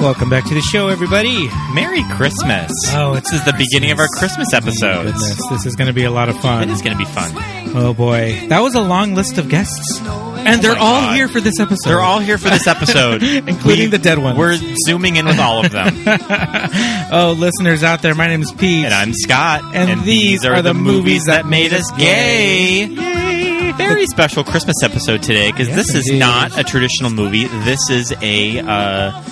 Welcome back to the show, everybody. Merry Christmas. Oh, this is the beginning of our Christmas episode. Goodness, this is going to be a lot of fun. It is going to be fun. Oh, boy. That was a long list of guests. And they're all here for this episode. They're all here for this episode. Including the dead ones. We're zooming in with all of them. Oh, listeners out there, my name is Pete. And I'm Scott. And these are the movies that made us gay. Yay! Very special Christmas episode today, because this is not a traditional movie. This is a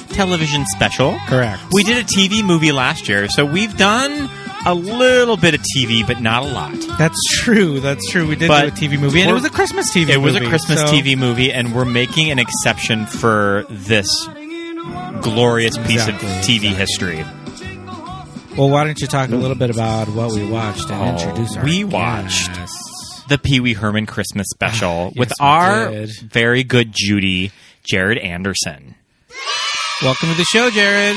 television special. Correct. We did a TV movie last year, so we've done a little bit of TV, but not a lot. That's true. We did do a TV movie, and it was a Christmas TV movie. It was a Christmas TV movie, and we're making an exception for this glorious piece of TV history. Well, why don't you talk a little bit about what we watched and introduce our We watched the Pee Wee Herman Christmas Special with we our did. very good Judy, Jared Anderson. Welcome to the show, Jared.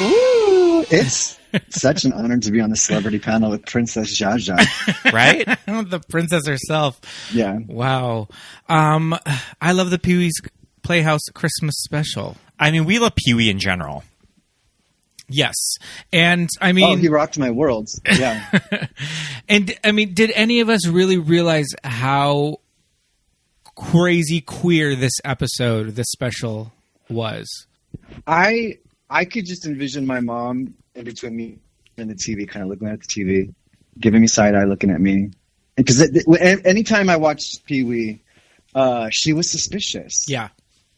Ooh, it's such an honor to be on the celebrity panel with Princess Zsa Zsa. Right? The princess herself. Yeah. Wow. I love the Pee Wee's Playhouse Christmas Special. I mean, we love Pee Wee in general. Yes. And, I mean... Oh, he rocked my world. Yeah. And, I mean, did any of us really realize how crazy queer this special was? I could just envision my mom in between me and the TV, kind of looking at the TV, giving me side eye, looking at me. Because anytime I watched Pee Wee, she was suspicious. Yeah.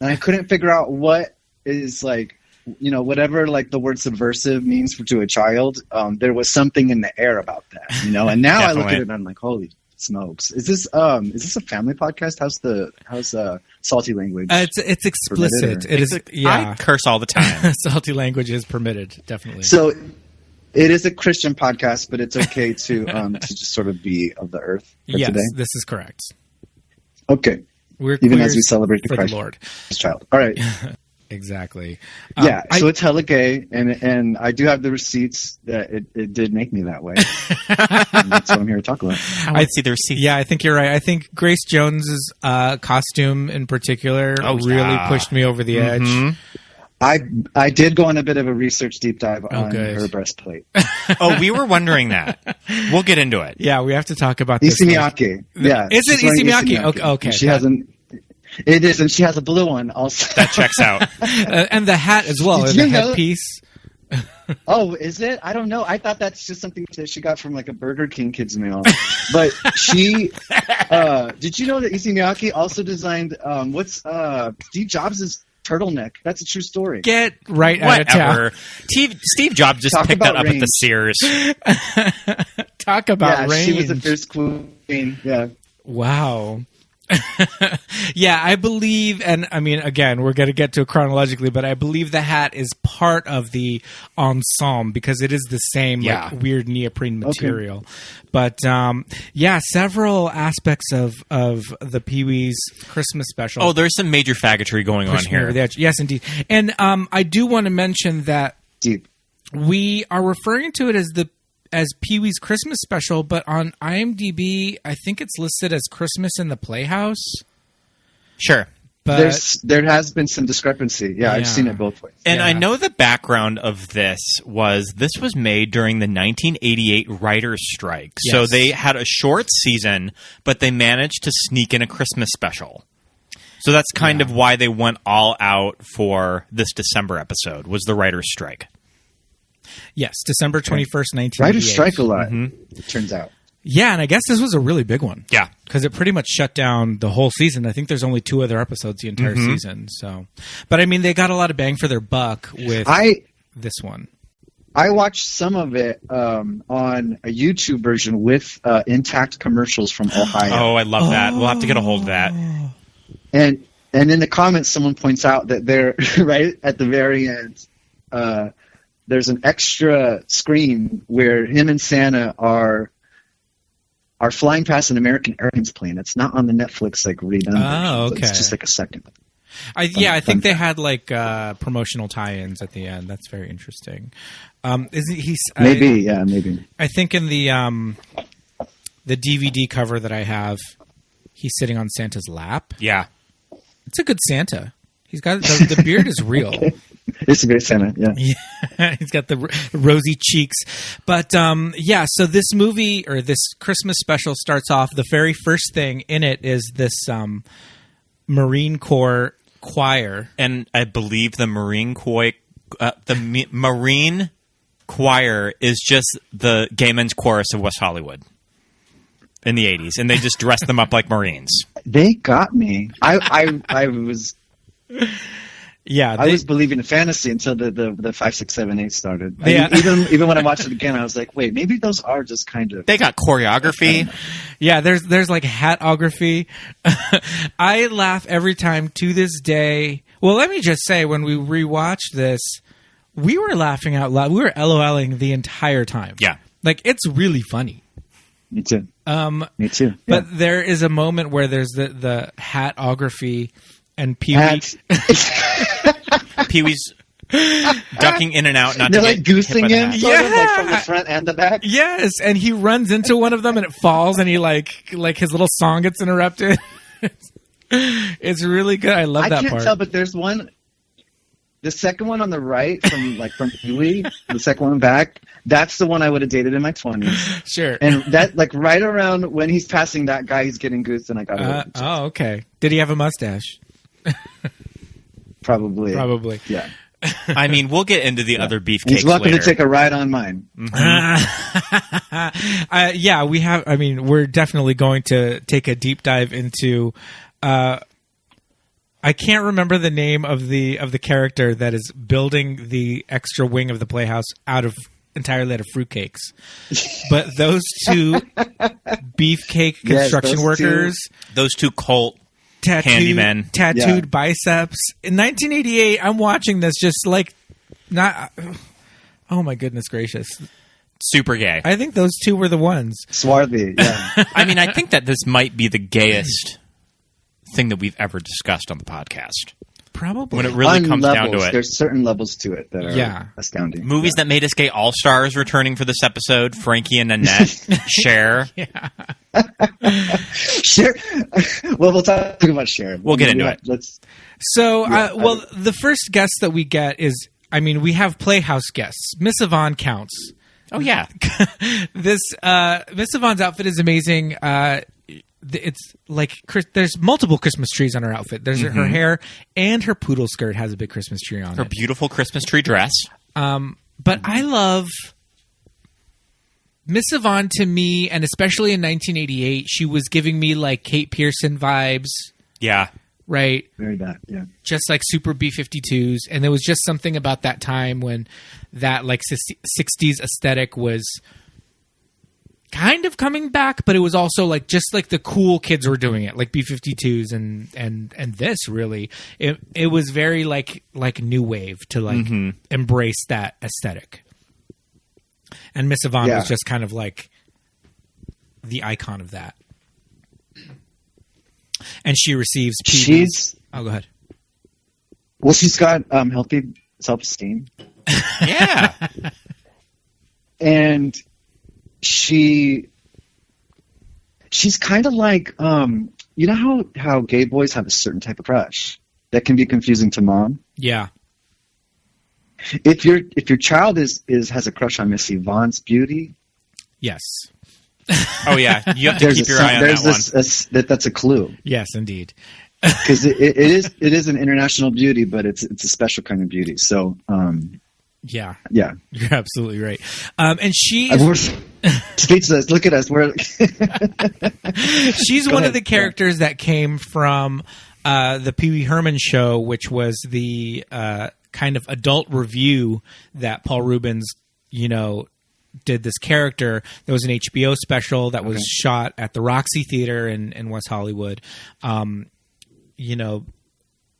And I couldn't figure out what is like, you know, whatever like the word subversive means to a child. There was something in the air about that, you know. And now I look at it and I'm like, holy smokes! Is this a family podcast? How's salty language? It's explicit. It is. Yeah. I curse all the time. Salty language is permitted, definitely. So it is a Christian podcast, but it's okay to just sort of be of the earth for yes, today. This is correct. Okay. We're even as we celebrate the for Christ the Lord child. All right. Exactly. Yeah, so it's hella gay, and I do have the receipts that it did make me that way. And that's what I'm here to talk about. I see the receipts. Yeah, I think you're right. I think Grace Jones's costume in particular really pushed me over the edge. I did go on a bit of a research deep dive on her breastplate. Oh, we were wondering that. We'll get into it. Yeah, we have to talk about this. Issey Miyake. Yeah. Is it Issey Miyake? Okay. She hasn't... It is, and she has a blue one also. That checks out. And the hat as well, the headpiece. Oh, is it? I don't know. I thought that's just something that she got from like a Burger King kids meal. But she, did you know that Issey Miyake also designed Steve Jobs' turtleneck? That's a true story. Get right out of town. Steve Jobs just picked that up at the Sears. Talk about range. She was the first queen. Yeah. Wow. Yeah, I believe, and I mean, again, we're going to get to it chronologically, but I believe the hat is part of the ensemble because it is the same like, weird neoprene material. Okay. But several aspects of the Pee Wee's Christmas Special. Oh, there's some major faggotry going on here. Yes, indeed. And I do want to mention that we are referring to it as Pee Wee's Christmas Special, but on IMDb, I think it's listed as Christmas in the Playhouse. Sure. But there has been some discrepancy. Yeah, I've seen it both ways. And I know the background of this was made during the 1988 writer's strike. Yes. So they had a short season, but they managed to sneak in a Christmas special. So that's kind of why they went all out for this December episode, was the writer's strike. Yes, December 21st, 1988. Writers strike a lot, it turns out. Yeah, and I guess this was a really big one. Yeah. Because it pretty much shut down the whole season. I think there's only 2 other episodes the entire season. So, but I mean, they got a lot of bang for their buck with this one. I watched some of it on a YouTube version with intact commercials from Ohio. Oh, I love that. We'll have to get a hold of that. And in the comments, someone points out that they're right at the very end. There's an extra screen where him and Santa are flying past an American Airlines plane. It's not on the Netflix like redone. Oh, okay. It's just like a second. I think they had like promotional tie-ins at the end. That's very interesting. Maybe. I think in the DVD cover that I have, he's sitting on Santa's lap. Yeah, it's a good Santa. He's got the beard is real. It's a great Santa, yeah. Yeah, he's got the rosy cheeks. But so this movie or this Christmas special starts off. The very first thing in it is this Marine Corps choir, and I believe the Marine Choir is just the gay men's chorus of West Hollywood in the 80s, and they just dressed them up like Marines. They got me. I was. Yeah, I was believing in fantasy until the 5, 6, 7, 8 started. Yeah. I mean, even when I watched it again, I was like, wait, maybe those are just kind of. They got choreography. Yeah, there's like hatography. I laugh every time to this day. Well, let me just say, when we rewatched this, we were laughing out loud. We were LOLing the entire time. Yeah, like it's really funny. Me too. Me too. Yeah. But there is a moment where there's the hatography. And Pee-wee. Pee-wee's ducking in and out, not they're to like get goosing hit him, by the sort of, like from the front and the back. Yes, and he runs into one of them and it falls, and he like his little song gets interrupted. It's really good. I love that part. I can't tell, but there's one. The second one on the right from Pee-wee, the second one back. That's the one I would have dated in my 20s. Sure. And that like right around when he's passing that guy, he's getting goosed, and I got it. Oh, okay. Did he have a mustache? Probably. Yeah. I mean, we'll get into the other beefcakes He's welcome later. to take a ride on mine. Mm-hmm. Yeah, we have. I mean, we're definitely going to take a deep dive into. I can't remember the name of the character that is building the extra wing of the Playhouse entirely out of fruitcakes. But those two beefcake construction workers, those two cult handymen, tattooed biceps. In 1988, I'm watching this just like not. Oh my goodness gracious! Super gay. I think those two were the ones. Swarthy. Yeah. I mean, I think that this might be the gayest thing that we've ever discussed on the podcast. Probably. When it really comes down to it. There's certain levels to it that are astounding. Movies that made us gay all-stars returning for this episode. Frankie and Annette. Cher. Yeah. Cher. Well, we'll talk about Cher. We'll get into it. The first guest that we get is, I mean, we have Playhouse guests. Miss Yvonne counts. Oh, yeah. Miss Yvonne's outfit is amazing. It's like there's multiple Christmas trees on her outfit. There's her hair, and her poodle skirt has a big Christmas tree on it. Her beautiful Christmas tree dress. But I love Miss Yvonne. To me, and especially in 1988, she was giving me like Kate Pearson vibes. Yeah. Right? Very bad, yeah. Just like super B-52s. And there was just something about that time when that like 60s aesthetic was kind of coming back, but it was also like just like the cool kids were doing it, like B-52s and this really. It was very like new wave to like embrace that aesthetic. And Miss Yvonne was just kind of like the icon of that. And she receives oh, go ahead. Well, she's got healthy self-esteem. Yeah. And she's kind of like you know how gay boys have a certain type of crush that can be confusing to mom? Yeah. If your child has a crush on Miss Yvonne's beauty, yes. Oh yeah, you have to keep your eye on that one. That's a clue. Yes, indeed. Because it is an international beauty, but it's a special kind of beauty. So yeah, you're absolutely right. And we're speechless. Look at us. She's one of the characters that came from the Pee Wee Herman show, which was the kind of adult review that Paul Rubens, did this character. There was an HBO special that was shot at the Roxy Theater in West Hollywood.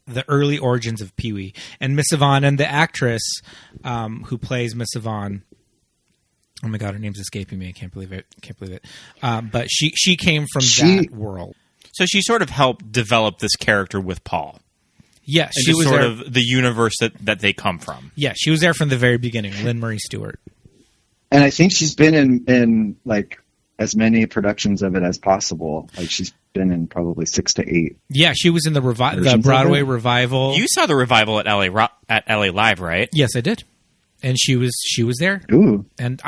The early origins of Pee Wee and Miss Yvonne, and the actress who plays Miss Yvonne. Oh my God, her name's escaping me. I can't believe it. But she came from that world. So she sort of helped develop this character with Paul. Yes, she was sort of the universe that they come from. Yeah, she was there from the very beginning. Lynn Marie Stewart. And I think she's been in like as many productions of it as possible. Like she's been in probably 6 to 8. Yeah, she was in the Broadway revival. You saw the revival at LA Live, right? Yes, I did. And she was there. Ooh. And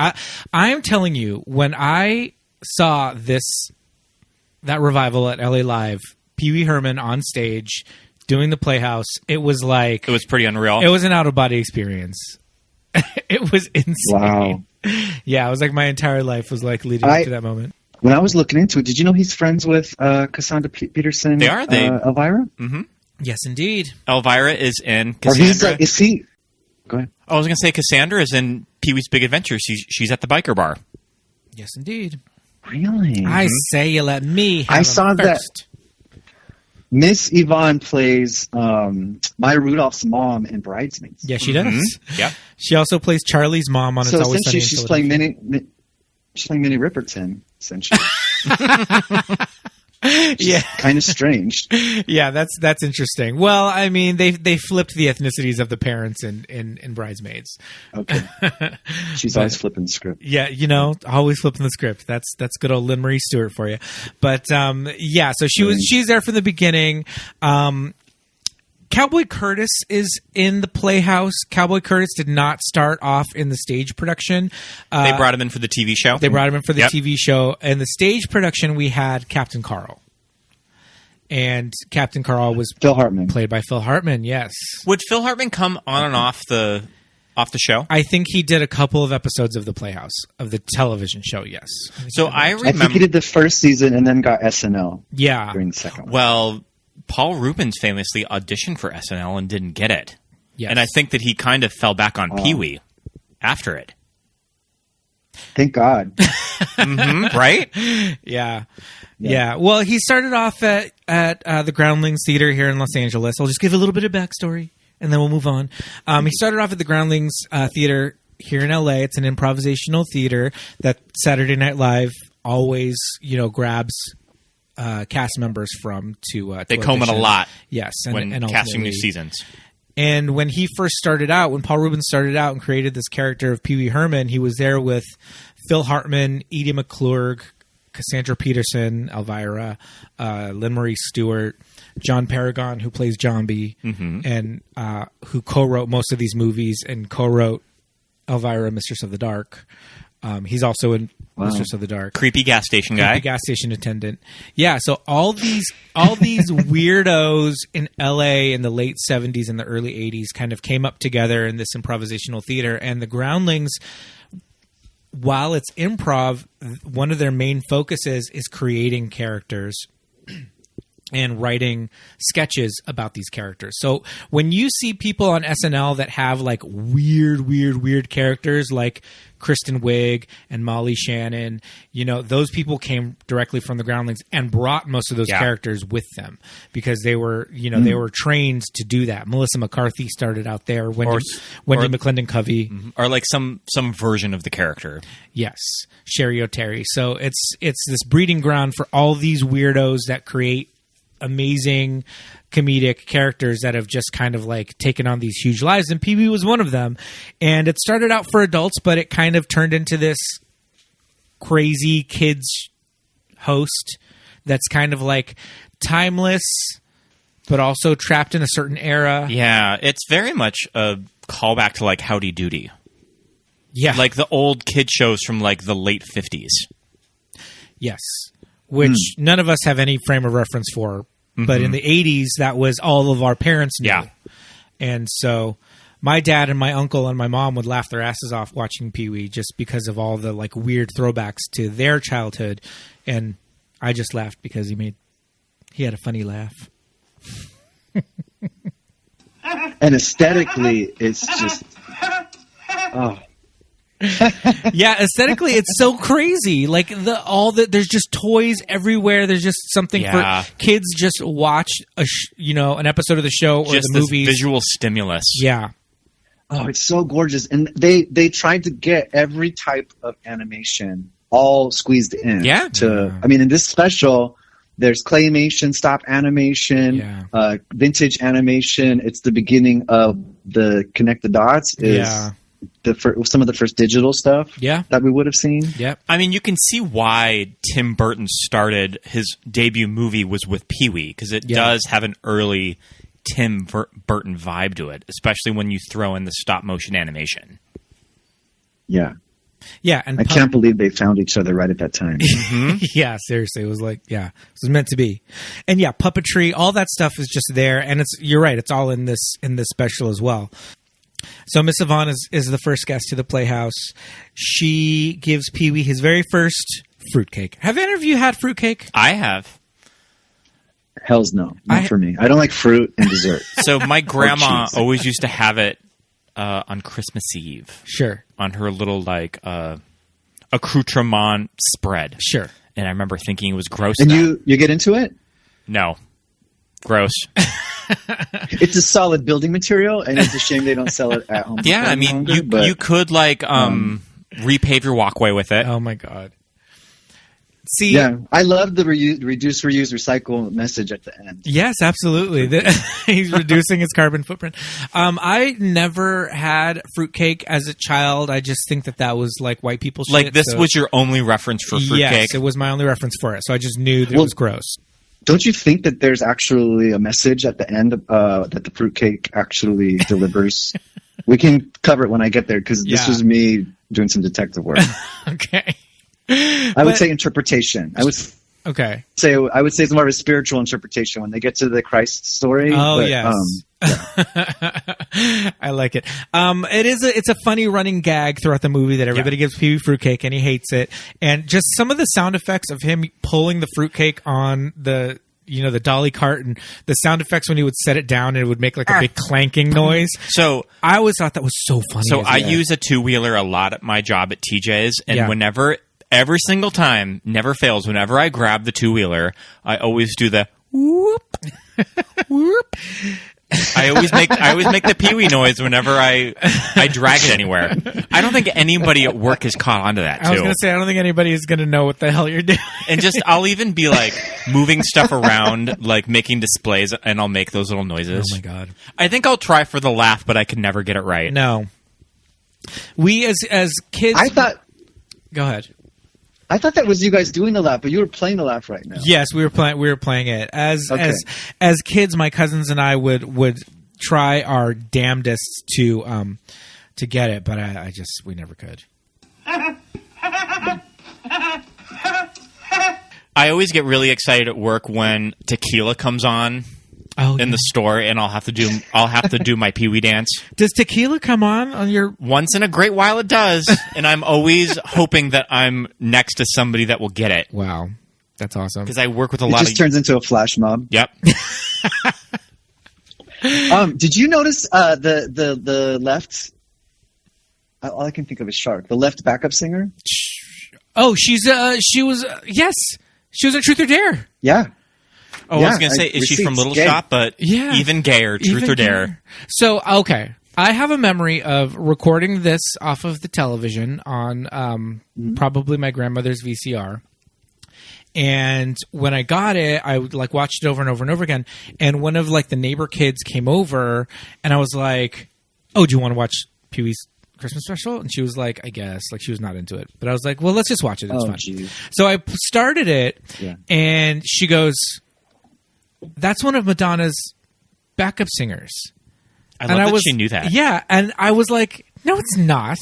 I'm telling you, when I saw that revival at LA Live, Pee Wee Herman on stage doing the Playhouse, it was pretty unreal. It was an out-of-body experience. It was insane. Wow. Yeah, it was like my entire life was like leading up to that moment. When I was looking into it, did you know he's friends with Cassandra Peterson? They are. Elvira? Mm-hmm. Yes, indeed. Elvira is in Cassandra. Is he? Go ahead. I was going to say Cassandra is in Pee-wee's Big Adventure. She's at the biker bar. Yes, indeed. Really? I say you let me have I saw him first. that Miss Yvonne plays Maya Rudolph's mom in Bridesmaids. Yeah, she does. Yeah. She also plays Charlie's mom on It's Always Sunny in she's playing Minnie Riperton, essentially. Yeah, kind of strange. Yeah, that's interesting. Well, I mean, they flipped the ethnicities of the parents in Bridesmaids. Okay, she's always flipping the script. Yeah, always flipping the script. That's good old Lynn Marie Stewart for you. But yeah, so she's there from the beginning. Cowboy Curtis is in the Playhouse. Cowboy Curtis did not start off in the stage production. They brought him in for the TV show. They brought him in for the TV show. And the stage production, we had Captain Carl. And Captain Carl was Phil Hartman, played by Phil Hartman. Yes. Would Phil Hartman come on and off the show? I think he did a couple of episodes of the Playhouse, of the television show. Yes. So I remember. I think he did the first season and then got SNL. Yeah. During the second one. Well, Paul Rubens famously auditioned for SNL and didn't get it. Yes. And I think that he kind of fell back on Pee-wee after it. Thank God. Right? Yeah. Well, he started off at the Groundlings Theater here in Los Angeles. I'll just give a little bit of backstory, and then we'll move on. He started off at the Groundlings Theater here in LA. It's an improvisational theater that Saturday Night Live always, grabs cast members from to they comb it a lot. Yes, and casting new seasons. And when he first started out, when Paul Rubens started out and created this character of Pee Wee Herman, he was there with Phil Hartman, Edie McClurg, Cassandra Peterson, Elvira, Lynn Marie Stewart, John Paragon, who plays John B., and who co-wrote most of these movies and co-wrote Elvira, Mistress of the Dark. He's also in Mistress of the Dark. Creepy gas station guy. Creepy gas station attendant. Yeah, so all these weirdos in LA in the late 70s and the early 80s kind of came up together in this improvisational theater. And the Groundlings, while it's improv, one of their main focuses is creating characters and writing sketches about these characters. So when you see people on SNL that have like weird characters like Kristen Wiig and Molly Shannon, those people came directly from the Groundlings and brought most of those characters with them because they were, they were trained to do that. Melissa McCarthy started out there. Wendy McClendon Covey. Or like some version of the character. Yes. Sherry O'Terry. So it's this breeding ground for all these weirdos that create amazing comedic characters that have just kind of like taken on these huge lives, and Pee-wee was one of them. And it started out for adults, but it kind of turned into this crazy kids host that's kind of like timeless but also trapped in a certain era. Yeah, it's very much a callback to like Howdy Doody. Yeah. Like the old kid shows from like the late 50s. Yes. Which none of us have any frame of reference for. But in the 80s, that was all of our parents knew. Yeah. And so my dad and my uncle and my mom would laugh their asses off watching Pee-wee just because of all the like weird throwbacks to their childhood. And I just laughed because he had a funny laugh. And aesthetically, it's just... Oh. Yeah, aesthetically it's so crazy. Like there's just toys everywhere. There's just something for kids just watch an episode of the show or just the movies. Visual stimulus. Yeah. Oh, it's so gorgeous. And they tried to get every type of animation all squeezed in. Yeah. I mean, in this special, there's claymation, stop animation, vintage animation. It's the beginning of the Connect the Dots. some of the first digital stuff that we would have seen. Yep. I mean, you can see why Tim Burton started his debut movie was with Pee-wee, because it does have an early Tim Burton vibe to it, especially when you throw in the stop motion animation. Yeah. Yeah, and I can't believe they found each other right at that time. Mm-hmm. Yeah, seriously, it was like, it was meant to be. And yeah, puppetry, all that stuff is just there, and you're right, it's all in this special as well. So Miss Yvonne is the first guest to the Playhouse. She gives Pee-wee his very first fruitcake. Have any of you had fruitcake? I have. Hell's no, not for me. I don't like fruit and dessert. So my grandma always used to have it on Christmas Eve. Sure. On her little accoutrement spread. Sure. And I remember thinking it was gross. And you get into it? No. Gross. It's a solid building material, and it's a shame they don't sell it at home. Yeah, I mean, you could repave your walkway with it. Oh my God. See, yeah, I love the reduce, reuse, recycle message at the end. Yes, absolutely. He's reducing his carbon footprint. I never had fruitcake as a child. I just think that was like white people shit. Like this was your only reference for fruitcake? Yes, it was my only reference for it. So I just knew that it was gross. Don't you think that there's actually a message at the end that the fruitcake actually delivers? We can cover it when I get there, because this was me doing some detective work. Okay. I would say interpretation. I would say it's more of a spiritual interpretation when they get to the Christ story. Oh, yes. I like it. It's a funny running gag throughout the movie that everybody gives Pee-wee fruitcake and he hates it. And just some of the sound effects of him pulling the fruitcake on the dolly cart, and the sound effects when he would set it down and it would make like a big clanking noise. So I always thought that was so funny. So I use a two-wheeler a lot at my job at TJ's, and every single time, never fails, whenever I grab the two-wheeler, I always do the whoop, whoop. I always make the Pee-wee noise whenever I drag it anywhere. I don't think anybody at work has caught on to that, too. I was going to say, I don't think anybody is going to know what the hell you're doing. And I'll even be like moving stuff around, like making displays, and I'll make those little noises. Oh my God. I think I'll try for the laugh, but I can never get it right. No. We as kids... Go ahead. I thought that was you guys doing the laugh, but you were playing the laugh right now. Yes, we were playing it. As kids, my cousins and I would try our damnedest to get it, but we never could. I always get really excited at work when tequila comes on in the store, and I'll have to do my Pee-wee dance. Does tequila come on your? Once in a great while it does, and I'm always hoping that I'm next to somebody that will get it. Wow, that's awesome. Because I work with a lot of. It just turns into a flash mob. Yep. Did you notice the left? All I can think of is Shark, the left backup singer. Oh, she was at Truth or Dare. Yeah. Oh, I was going to say, is she from Little Shop? But even gayer, Truth or Dare. So, okay. I have a memory of recording this off of the television on probably my grandmother's VCR. And when I got it, I watched it over and over and over again. And one of the neighbor kids came over, and I was like, "Oh, do you want to watch Pee-wee's Christmas Special?" And she was like, "I guess." She was not into it, but I was like, "Well, let's just watch it. It's fun." Geez. So I started it, and she goes, "That's one of Madonna's backup singers." I love that she knew that. Yeah, and I was like, "No, it's not."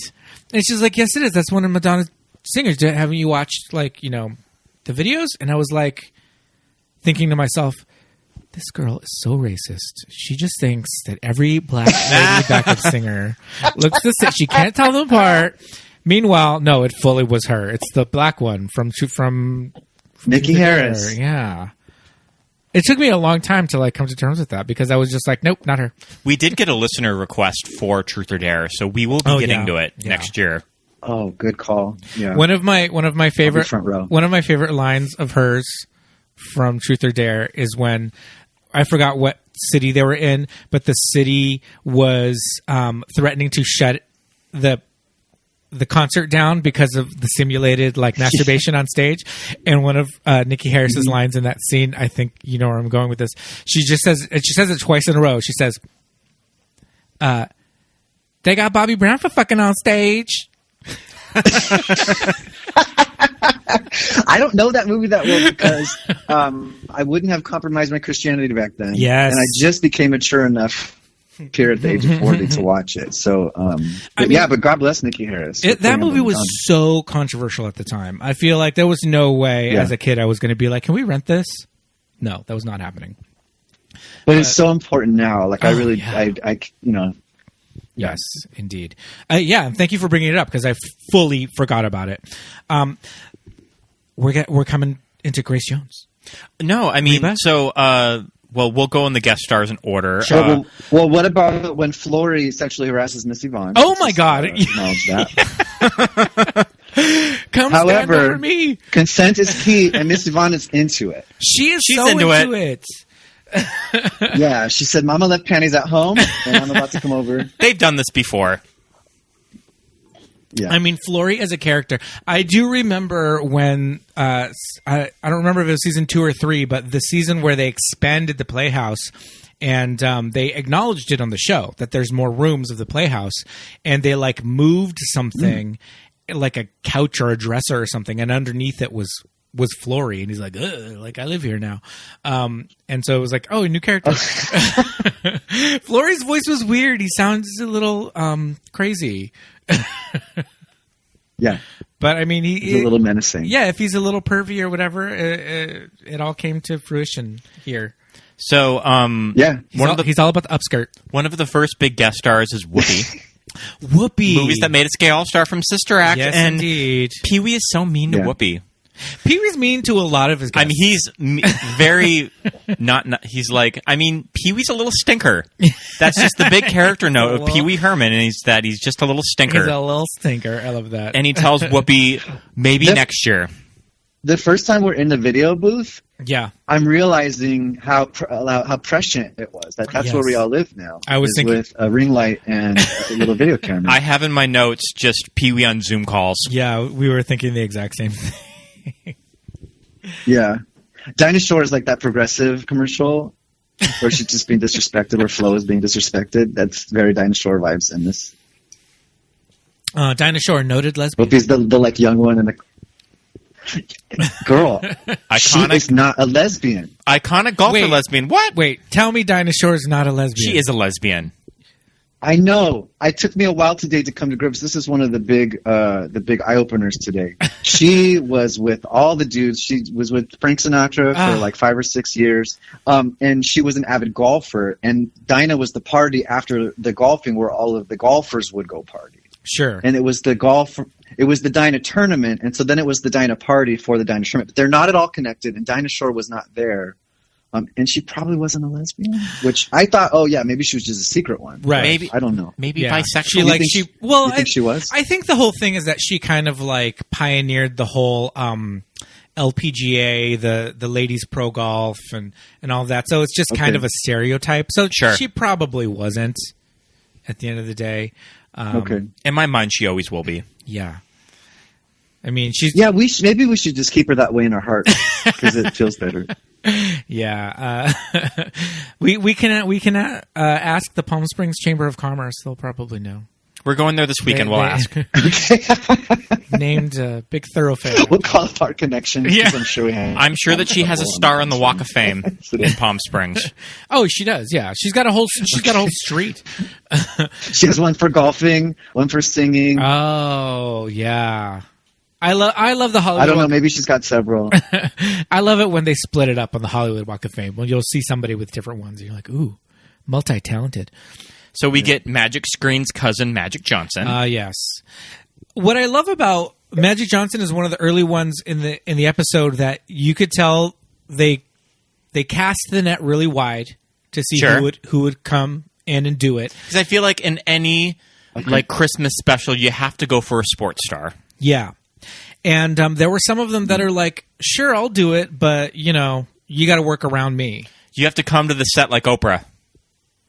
And she's like, "Yes, it is. That's one of Madonna's singers. Haven't you watched the videos?" And I was like, thinking to myself, "This girl is so racist. She just thinks that every black lady backup singer looks the same. She can't tell them apart." Meanwhile, no, it fully was her. It's the black one from Nikki Harris. Yeah. It took me a long time to come to terms with that, because I was just like, nope, not her. We did get a listener request for Truth or Dare, so we will be getting to it next year. Oh, good call. Yeah. One of my favorite lines of hers from Truth or Dare is when, I forgot what city they were in, but the city was threatening to shut the concert down because of the simulated masturbation on stage. And one of Nikki Harris's lines in that scene, I think you know where I'm going with this. She says it twice in a row. She says, They got Bobby Brown for fucking on stage. I don't know that movie that well because I wouldn't have compromised my Christianity back then. Yes. And I just became mature enough here at the age of 40 to watch it. So, but God bless Nikki Harris. That movie was so controversial at the time. I feel like there was no way as a kid I was going to be like, can we rent this? No, that was not happening. But it's so important now. Like, I Yes, indeed. Thank you for bringing it up because I fully forgot about it. We're coming into Grace Jones. No, I mean, we'll go on the guest stars in order. Sure. Well, what about when Flory sexually harasses Miss Yvonne? Oh my God! Acknowledge that. Come stand over me. Consent is key, and Miss Yvonne is into it. She's so into it. Yeah, she said, "Mama left panties at home, and I'm about to come over." They've done this before. Yeah. I mean, Flory as a character. I do remember when I don't remember if it was season 2 or 3, but the season where they expanded the Playhouse. And they acknowledged it on the show that there's more rooms of the Playhouse, and they like moved something, like a couch or a dresser or something, and underneath it was Flory, and he's like, ugh, like I live here now, and so it was like, oh, a new character. Flory's voice was weird. He sounds a little crazy. Yeah, but I mean, he's a little menacing. Yeah, if he's a little pervy or whatever, it all came to fruition here. So, he's all about the upskirt. One of the first big guest stars is Whoopi. Whoopi. Movies that made us gay all-star from Sister Act. Yes, and indeed. Pee-wee is so mean to Whoopi. Pee-wee's mean to a lot of his guests. I mean, he's very not. He's like, I mean, Pee-wee's a little stinker. That's just the big character note of Pee-wee Herman, and he's just a little stinker. He's a little stinker. I love that. And he tells Whoopi, maybe next year. The first time we're in the video booth, I'm realizing how prescient it was. That's where we all live now. I was thinking with a ring light and a little video camera. I have in my notes just Pee-wee on Zoom calls. Yeah, we were thinking the exact same thing. Yeah, Dinah Shore is like that Progressive commercial where she's just being disrespected, or Flo is being disrespected. That's very Dinah Shore vibes in this. Dinah Shore, noted lesbian. Whoopi's the like young one in the. Girl, she is not a lesbian. Iconic golfer lesbian. What? Wait, tell me Dinah Shore is not a lesbian. She is a lesbian. I know. It took me a while today to come to grips. This is one of the big eye openers today. She was with all the dudes. She was with Frank Sinatra for like 5 or 6 years, and she was an avid golfer. And Dinah was the party after the golfing where all of the golfers would go party. Sure. And it was the Dinah tournament, and so then it was the Dinah party for the Dinah tournament. But they're not at all connected, and Dinah Shore was not there. And she probably wasn't a lesbian, which I thought, maybe she was just a secret one. Right. Maybe, I don't know. Maybe bisexual. You think she was? I think the whole thing is that she kind of like pioneered the whole LPGA, the ladies pro golf and all of that. So it's just kind of a stereotype. So she probably wasn't at the end of the day. In my mind, she always will be. Yeah. I mean, she's... Yeah, maybe we should just keep her that way in our heart because it feels better. Yeah. We can ask the Palm Springs Chamber of Commerce. They'll probably know. We're going there this weekend. We'll ask. Named Big Thoroughfare. We'll call it our connection. Yeah. I'm sure we have. I'm sure that she has a star on the Walk of Fame in Palm Springs. Oh, she does. Yeah, she's got a whole street. She has one for golfing, one for singing. Oh yeah. I love the Hollywood. I don't know. Maybe she's got several. I love it when they split it up on the Hollywood Walk of Fame. When you'll see somebody with different ones, and you're like, ooh, multi-talented. So we get Magic Screen's cousin, Magic Johnson. Yes. What I love about Magic Johnson is one of the early ones in the episode that you could tell they cast the net really wide to see who would come in and do it. Because I feel like in any like Christmas special, you have to go for a sports star. Yeah. And there were some of them that are like, sure, I'll do it, but, you got to work around me. You have to come to the set like Oprah.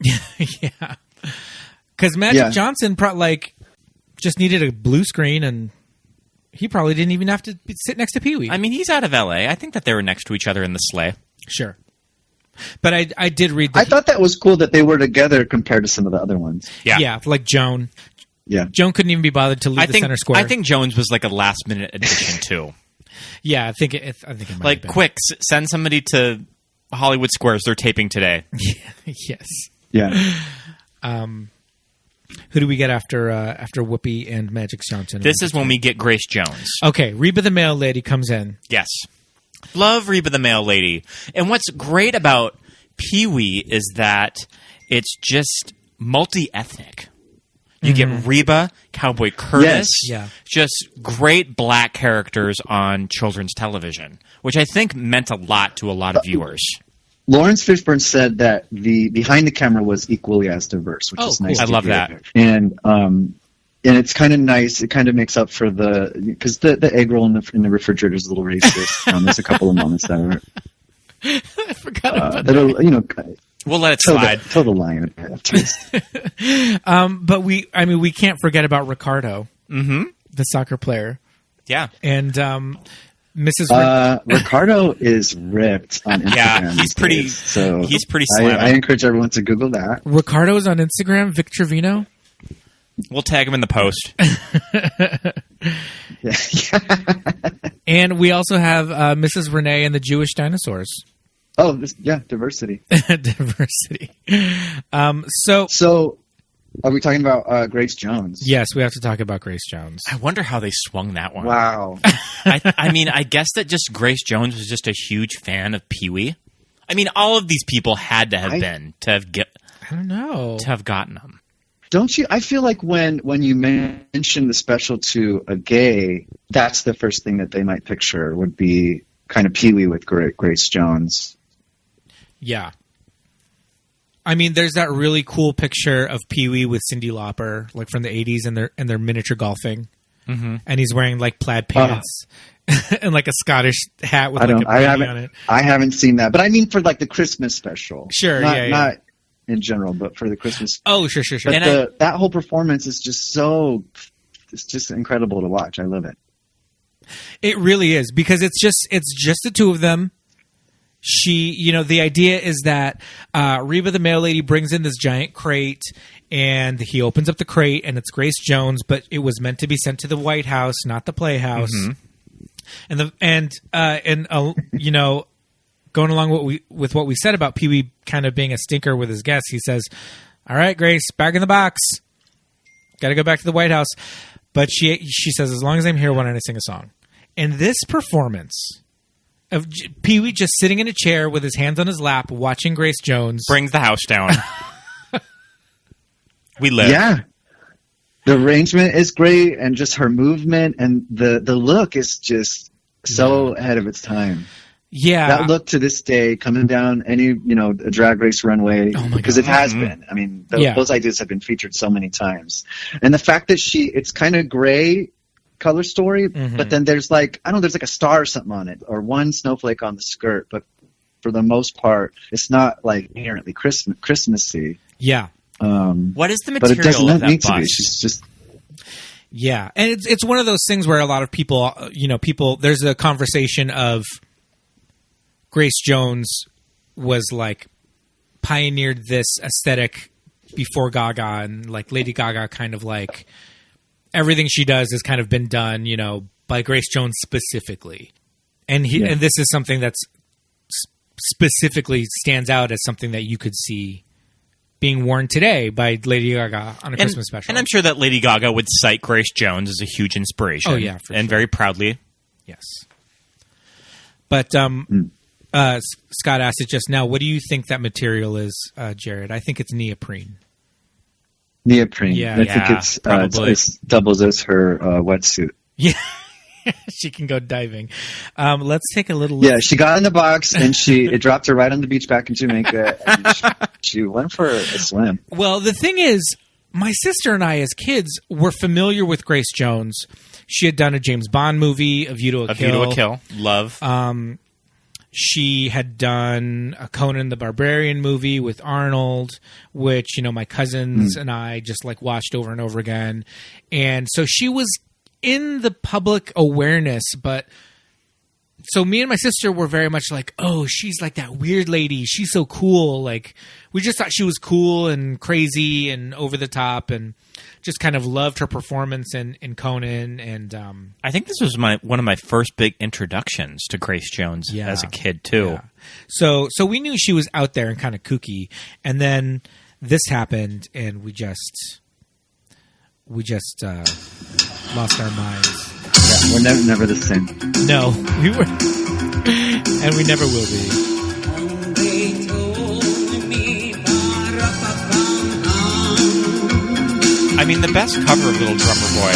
Yeah. Because Magic Johnson just needed a blue screen, and he probably didn't even have to sit next to Pee-wee. I mean, he's out of L.A. I think that they were next to each other in the sleigh. Sure. But I did read. I thought that was cool that they were together compared to some of the other ones. Yeah, like Joan. Yeah, Joan couldn't even be bothered to leave the center square. I think Jones was like a last minute addition too. Yeah, I think it might like have been. quick, send somebody to Hollywood Squares. They're taping today. Yes. Yeah. Who do we get after Whoopi and Magic Johnson? This is when we get Grace Jones. Okay, Reba the Mail Lady comes in. Yes. Love Reba the Mail Lady. And what's great about Pee-wee is that it's just multi-ethnic. You get Reba, Cowboy Curtis, just great black characters on children's television, which I think meant a lot to a lot of viewers. Lawrence Fishburne said that the behind the camera was equally as diverse, which is nice. I love that. And it's kind of nice. It kind of makes up for because the egg roll in the refrigerator is a little racist. There's a couple of moments that are. I forgot about that. We'll let it slide. Toe the line. But we can't forget about Ricardo, the soccer player. Yeah, and Mrs. Ricardo is ripped on Instagram. Yeah, he's pretty slim. I encourage everyone to Google that. Ricardo's on Instagram. Vic Trevino. We'll tag him in the post. And we also have Mrs. Renee and the Jewish dinosaurs. Oh, diversity. Diversity. So, are we talking about Grace Jones? Yes, we have to talk about Grace Jones. I wonder how they swung that one. Wow. I mean, I guess that just Grace Jones was just a huge fan of Pee-wee. I mean, all of these people had to have I don't know. To have gotten them. Don't you? I feel like when you mention the special to a gay, that's the first thing that they might picture would be kind of Pee-wee with Grace Jones. Yeah. I mean, there's that really cool picture of Pee-wee with Cyndi Lauper, like from the 80s, and they're miniature golfing. Mm-hmm. And he's wearing like plaid pants and like a Scottish hat with like a baby on it. I haven't seen that. But I mean for like the Christmas special. Sure, not in general, but for the Christmas. Oh, sure. But and that whole performance is just it's just incredible to watch. I love it. It really is, because it's just the two of them. The idea is that Reba the Mail Lady brings in this giant crate, and he opens up the crate, and it's Grace Jones, but it was meant to be sent to the White House, not the Playhouse. Mm-hmm. Going along with what we said about Pee-wee kind of being a stinker with his guests, he says, "All right, Grace, back in the box. Got to go back to the White House." But she says, "As long as I'm here, why don't I sing a song?" And this performance of Pee-wee just sitting in a chair with his hands on his lap, watching Grace Jones, brings the house down. We live. Yeah. The arrangement is great, and just her movement and the look is just so ahead of its time. Yeah. That look to this day, coming down a drag race runway, because it has been. I mean, those ideas have been featured so many times. And the fact that it's kind of gray color story, but then there's like a star or something on it, or one snowflake on the skirt, but for the most part, it's not like inherently Christmassy. Yeah. What is the material but it doesn't of that need to be. bust? She's just... Yeah, and it's one of those things where a lot of people, there's a conversation of Grace Jones was like pioneered this aesthetic before Gaga, and like Lady Gaga kind of like everything she does has kind of been done, by Grace Jones specifically. And and this is something that's specifically stands out as something that you could see being worn today by Lady Gaga on a Christmas special. And I'm sure that Lady Gaga would cite Grace Jones as a huge inspiration. Oh, yeah, and very proudly. Yes. But Scott asked it just now, what do you think that material is, Jared? I think it's neoprene. Neoprene. Yeah. I think it doubles as her wetsuit. Yeah. She can go diving. Let's take a little look. Yeah, she got in the box, and it dropped her right on the beach back in Jamaica, and she went for a swim. Well, the thing is, my sister and I, as kids, were familiar with Grace Jones. She had done a James Bond movie, A View to a Kill. A View to a Kill. Love. She had done a Conan the Barbarian movie with Arnold, which, my cousins and I just like watched over and over again. And so she was in the public awareness, but So me and my sister were very much like, oh, she's like that weird lady. She's so cool. Like, we just thought she was cool and crazy and over the top, and just kind of loved her performance in Conan. And I think this was one of my first big introductions to Grace Jones as a kid too. Yeah. So we knew she was out there and kind of kooky, and then this happened, and we just lost our minds. Yeah, we're never the same. No, we were, and we never will be. I mean, the best cover of Little Drummer Boy,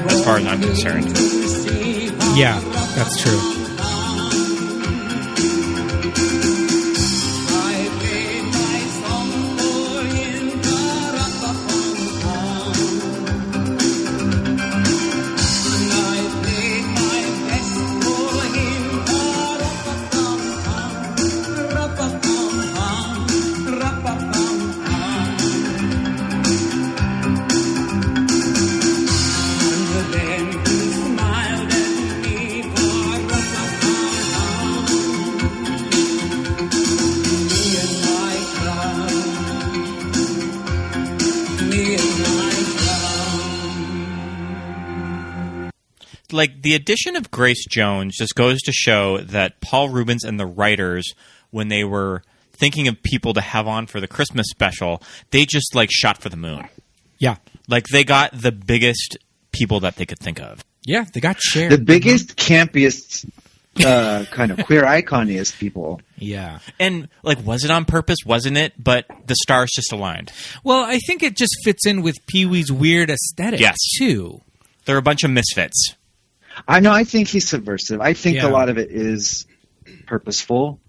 as far as I'm concerned. Yeah, that's true. Like, the addition of Grace Jones just goes to show that Paul Reubens and the writers, when they were thinking of people to have on for the Christmas special, they just, like, shot for the moon. Yeah. Like, they got the biggest people that they could think of. Yeah, they got Cher. The biggest, campiest, kind of queer iconiest people. Yeah. And, like, was it on purpose? Wasn't it? But the stars just aligned. Well, I think it just fits in with Pee-wee's weird aesthetic, too. They're a bunch of misfits. I know. I think he's subversive. I think a lot of it is purposeful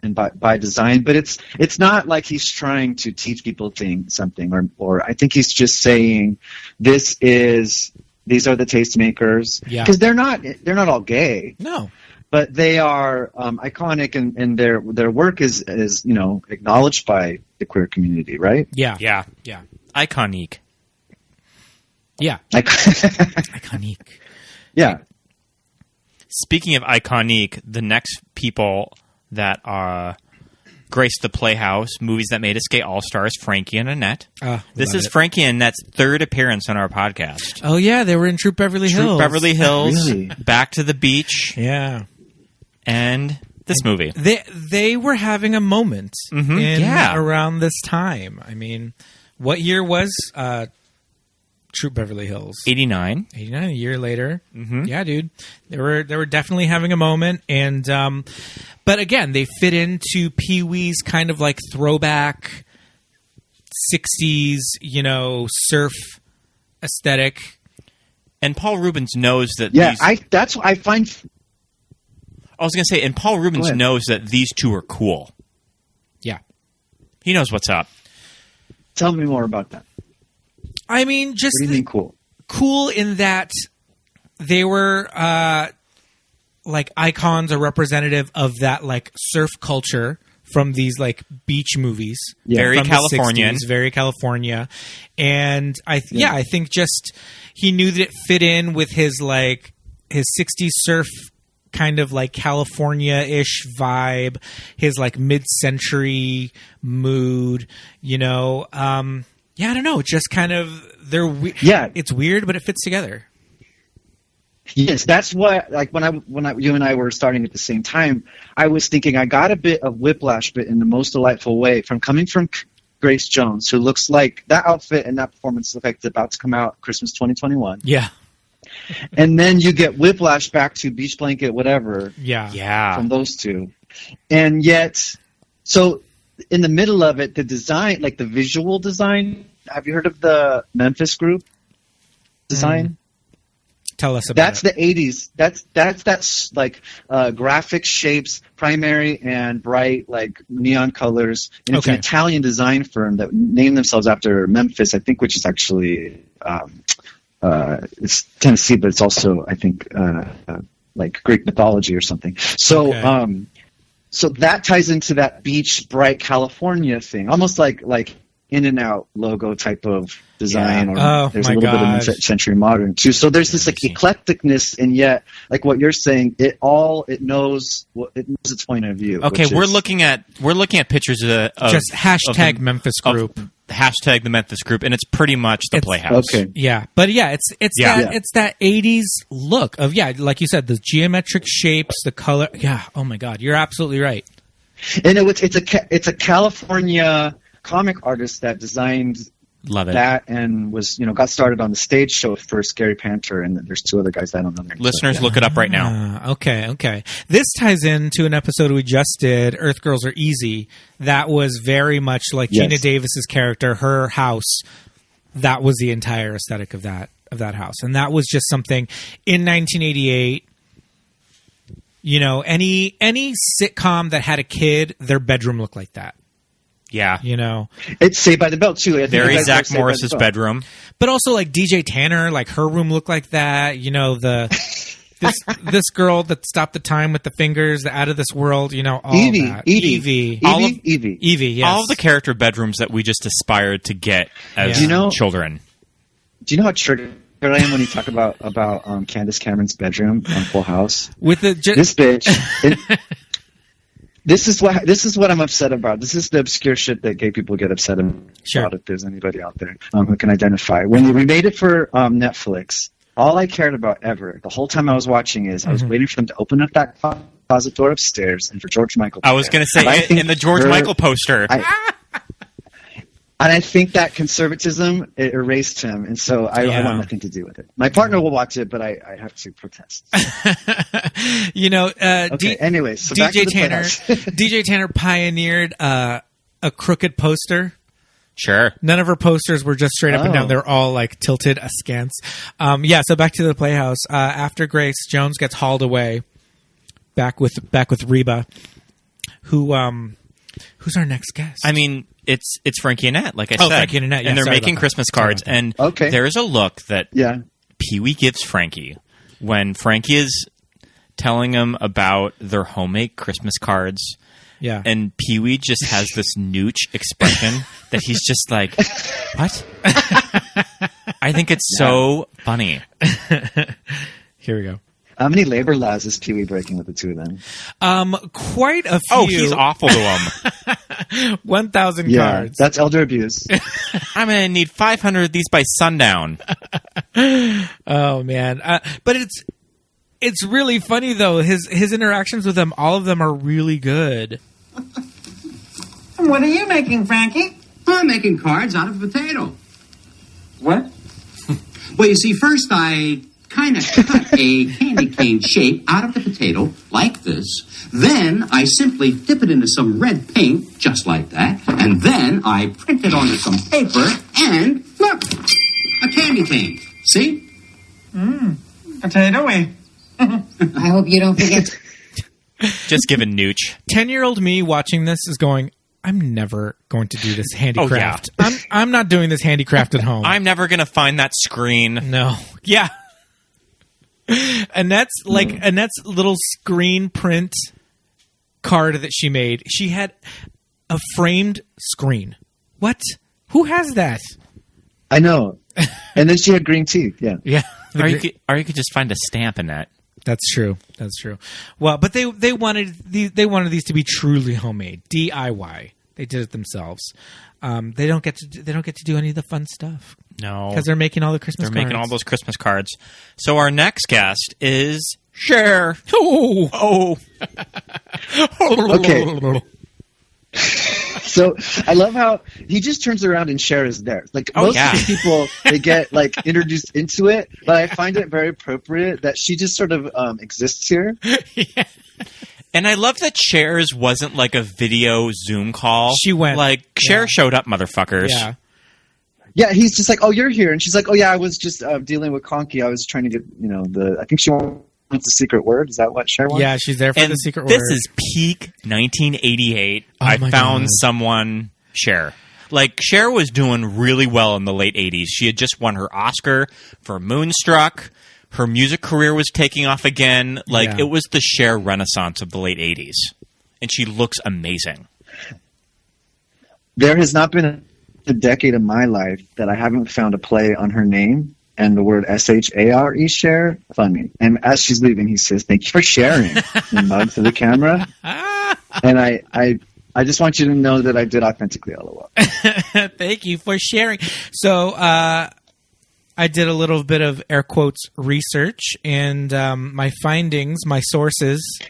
and by design, but it's not like he's trying to teach people something, or I think he's just saying these are the tastemakers, because they're not all gay. No, but they are iconic, and their work is acknowledged by the queer community, right? Yeah. Iconique. Yeah. Iconique. Yeah. Speaking of iconique, the next people that graced the Playhouse, movies that made us gay all-stars, Frankie and Annette. This is Frankie and Annette's third appearance on our podcast. Oh, yeah, they were in Troop Beverly Hills. Troop Beverly Hills, Really? Back to the Beach. Yeah. And this movie. They were having a moment around this time. I mean, what year was Troop Beverly Hills? 89. 89, a year later. Mm-hmm. Yeah, dude. They were definitely having a moment. And but again, they fit into Pee-wee's kind of like throwback 60s, surf aesthetic. And Paul Reubens knows that that's what I find. I was going to say, and Paul Reubens knows that these two are cool. Yeah. He knows what's up. Tell me more about that. I mean, just what do you mean cool? Cool in that they were like icons or representative of that like surf culture from these like beach movies. Yeah. Very Californian. 60s, very California. And I think just he knew that it fit in with his 60s surf kind of like California-ish vibe, his like mid-century mood, I don't know. Just kind of it's weird, but it fits together. Yes, that's what. Like when you and I were starting at the same time, I was thinking I got a bit of whiplash, but in the most delightful way, coming from Grace Jones, who looks like that outfit and that performance looks like it's about to come out Christmas 2021. Yeah. And then you get whiplash back to Beach Blanket, whatever. Yeah. From those two, and yet, so. In the middle of it, the design, like the visual design. Have you heard of the Memphis group design? Tell us about That's the 80s. That's like graphic shapes, primary and bright, like neon colors. And it's an Italian design firm that named themselves after Memphis, I think, which is actually it's Tennessee, but it's also, I think, like Greek mythology or something. So. So that ties into that beach, bright California thing, almost like In-N-Out logo type of design, or there's a little bit of mid-century modern too. So there's this like eclecticness, and yet like what you're saying, it knows its point of view. Okay, we're looking at pictures of just hashtag Memphis Group. Hashtag the Memphis Group, and it's pretty much the Playhouse. Okay. Yeah, but it's that 80s look of like you said, the geometric shapes, the color. Yeah, oh my God, you're absolutely right. And it's a California comic artist that designed that and was got started on the stage show for Scary Panther, and there's two other guys I don't know. Listeners, look it up right now. Okay. This ties into an episode we just did, Earth Girls Are Easy. That was very much like Gina Davis's character, her house. That was the entire aesthetic of that house, and that was just something in 1988. Any sitcom that had a kid, their bedroom looked like that. Yeah. It's Saved by the Bell, too. Very Zach Morris's bedroom. But also, like, DJ Tanner, like, her room looked like that. This girl that stopped the time with the fingers, the Out of This World, all Evie, that. Evie. Evie, yes. All of the character bedrooms that we just aspired to get as children. Do you know how triggered I am when you talk about Candace Cameron's bedroom on Full House? With this bitch... This is what I'm upset about. This is the obscure shit that gay people get upset about. Sure. If there's anybody out there who can identify. When we made it for Netflix, all I cared about ever, the whole time I was watching, is I was waiting for them to open up that closet door upstairs and for George Michael. I was going to say, in the George Michael poster. And I think that conservatism, it erased him, and so I want nothing to do with it. My partner will watch it, but I have to protest. Anyways, so DJ Tanner pioneered a crooked poster. Sure. None of her posters were just straight up and down. They're all like tilted askance. So back to the Playhouse. After Grace Jones gets hauled away, back with Reba, who's our next guest? I mean, it's Frankie and Annette, like I said. Frankie and Annette, and they're making Christmas cards, and there's a look that Pee-wee gives Frankie when Frankie is telling him about their homemade Christmas cards. Yeah. And Pee-wee just has this nooch expression that he's just like, what? I think it's so funny. Here we go. How many labor laws is Pee-wee breaking with the two of them? Quite a few. Oh, he's awful to him. 1,000 cards. That's elder abuse. I'm going to need 500 of these by sundown. Oh, man. But it's really funny, though. His interactions with them, all of them are really good. What are you making, Frankie? I'm making cards out of a potato. What? Well, you see, first I kind of cut a candy cane shape out of the potato, like this. Then I simply dip it into some red paint, just like that. And then I print it onto some paper, and look, a candy cane. See? Potato-y. I hope you don't forget. Just giving nooch. 10-year-old me watching this is going, I'm never going to do this handicraft. I'm not doing this handicraft at home. I'm never going to find that screen. No. Yeah. Annette's little screen print card that she made. She had a framed screen. What? Who has that? I know. And then she had green teeth. Yeah. Yeah. Or you could just find a stamp in that. That's true. Well, but they wanted these to be truly homemade, DIY. They did it themselves. They don't get to do any of the fun stuff. No, because they're making all the Christmas. They're making all those Christmas cards. So our next guest is Cher. Oh. Okay. So I love how he just turns around and Cher is there. Like most of the people, they get like introduced into it, but I find it very appropriate that she just sort of exists here. Yeah. And I love that Cher's wasn't like a video Zoom call. She went like Cher showed up, motherfuckers. Yeah. Yeah, he's just like, oh, you're here, and she's like, oh yeah, I was just dealing with Conky. I was trying to get I think she wants the secret word. Is that what Cher wants? Yeah, she's there for the secret word. This is peak 1988. I found someone, Cher. Like, Cher was doing really well in the late 80s. She had just won her Oscar for Moonstruck. Her music career was taking off again. Like, it was the Cher renaissance of the late 80s. And she looks amazing. There has not been the decade of my life that I haven't found a play on her name and the word Share, Cher, funny. And as she's leaving, he says, "Thank you for sharing," the mug to the camera. And I just want you to know that I did authentically LOL. Thank you for sharing. So I did a little bit of air quotes research, and my findings, my sources,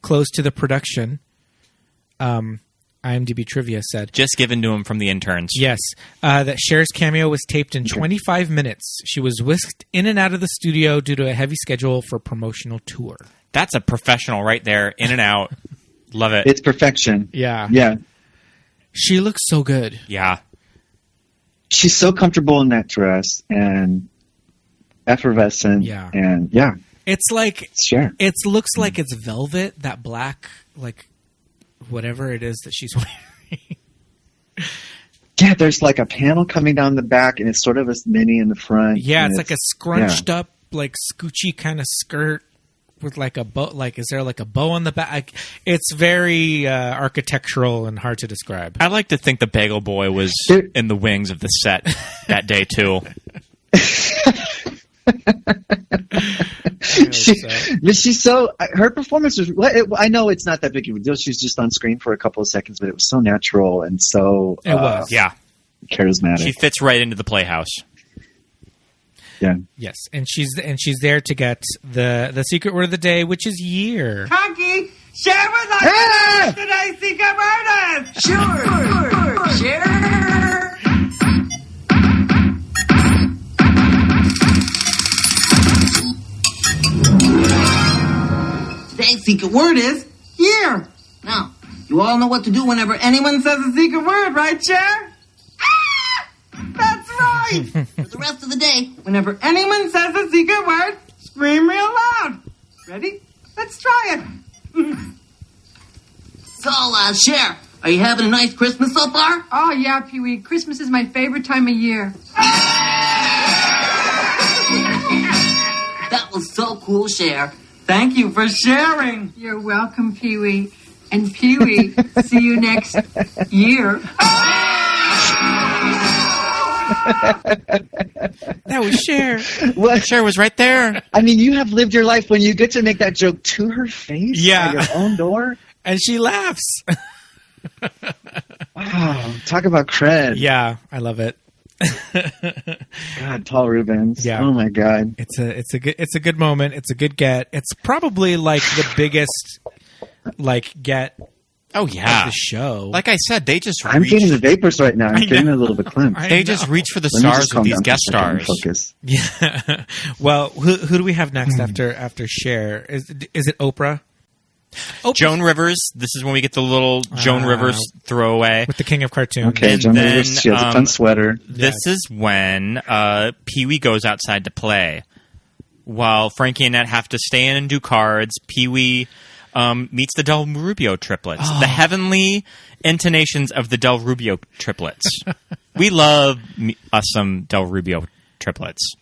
close to the production. IMDb trivia said, just given to him from the interns. Yes, that Cher's cameo was taped in 25 minutes. She was whisked in and out of the studio due to a heavy schedule for promotional tour. That's a professional right there, in and out. Love it. It's perfection. Yeah. She looks so good. Yeah. She's so comfortable in that dress and effervescent. Yeah. And it's like Cher. It looks like it's velvet, that black, like whatever it is that she's wearing. Yeah, there's like a panel coming down the back, and it's sort of a mini in the front. Yeah, it's like a scrunched up, like scoochy kind of skirt with like a bow. Like, is there like a bow on the back? It's very architectural and hard to describe. I like to think the Bagel Boy was in the wings of the set that day too. She's so, her performance was, I know it's not that big of a deal. She was just on screen for a couple of seconds, but it was so natural and so it was charismatic. She fits right into the Playhouse. Yeah. Yes, and she's there to get the secret word of the day, which is year. Frankie, Cher would like to know what today's secret word is. Sure. Cher. Today's secret word is here. Now, you all know what to do whenever anyone says a secret word, right, Cher? That's right. For the rest of the day, whenever anyone says a secret word, scream real loud. Ready? Let's try it. So, Cher, are you having a nice Christmas so far? Oh, yeah, Pee-wee. Christmas is my favorite time of year. That was so cool, Cher. Thank you for sharing. You're welcome, Pee-wee. And Pee-wee, see you next year. That was Cher. What? Cher was right there. I mean, you have lived your life when you get to make that joke to her face at your own door. And she laughs. Wow, talk about cred. Yeah, I love it. God, Paul Rubens. Yeah. Oh my God. It's a good moment. It's a good get. It's probably like the biggest get of the show. Like I said, they just I'm getting the vapors right now. I'm getting a little bit glimpse. They just reach for the stars with these guest stars. Focus. Yeah. Well, who do we have next after Cher? Is it Oprah? Joan Rivers. This is when we get the little Joan Rivers throwaway with the King of Cartoons. Okay, and Joan then, Rivers. She has a fun sweater. This is when Pee-wee goes outside to play, while Frankie and Annette have to stay in and do cards. Pee-wee meets the Del Rubio triplets, the heavenly intonations of the Del Rubio triplets. We love us some Del Rubio triplets.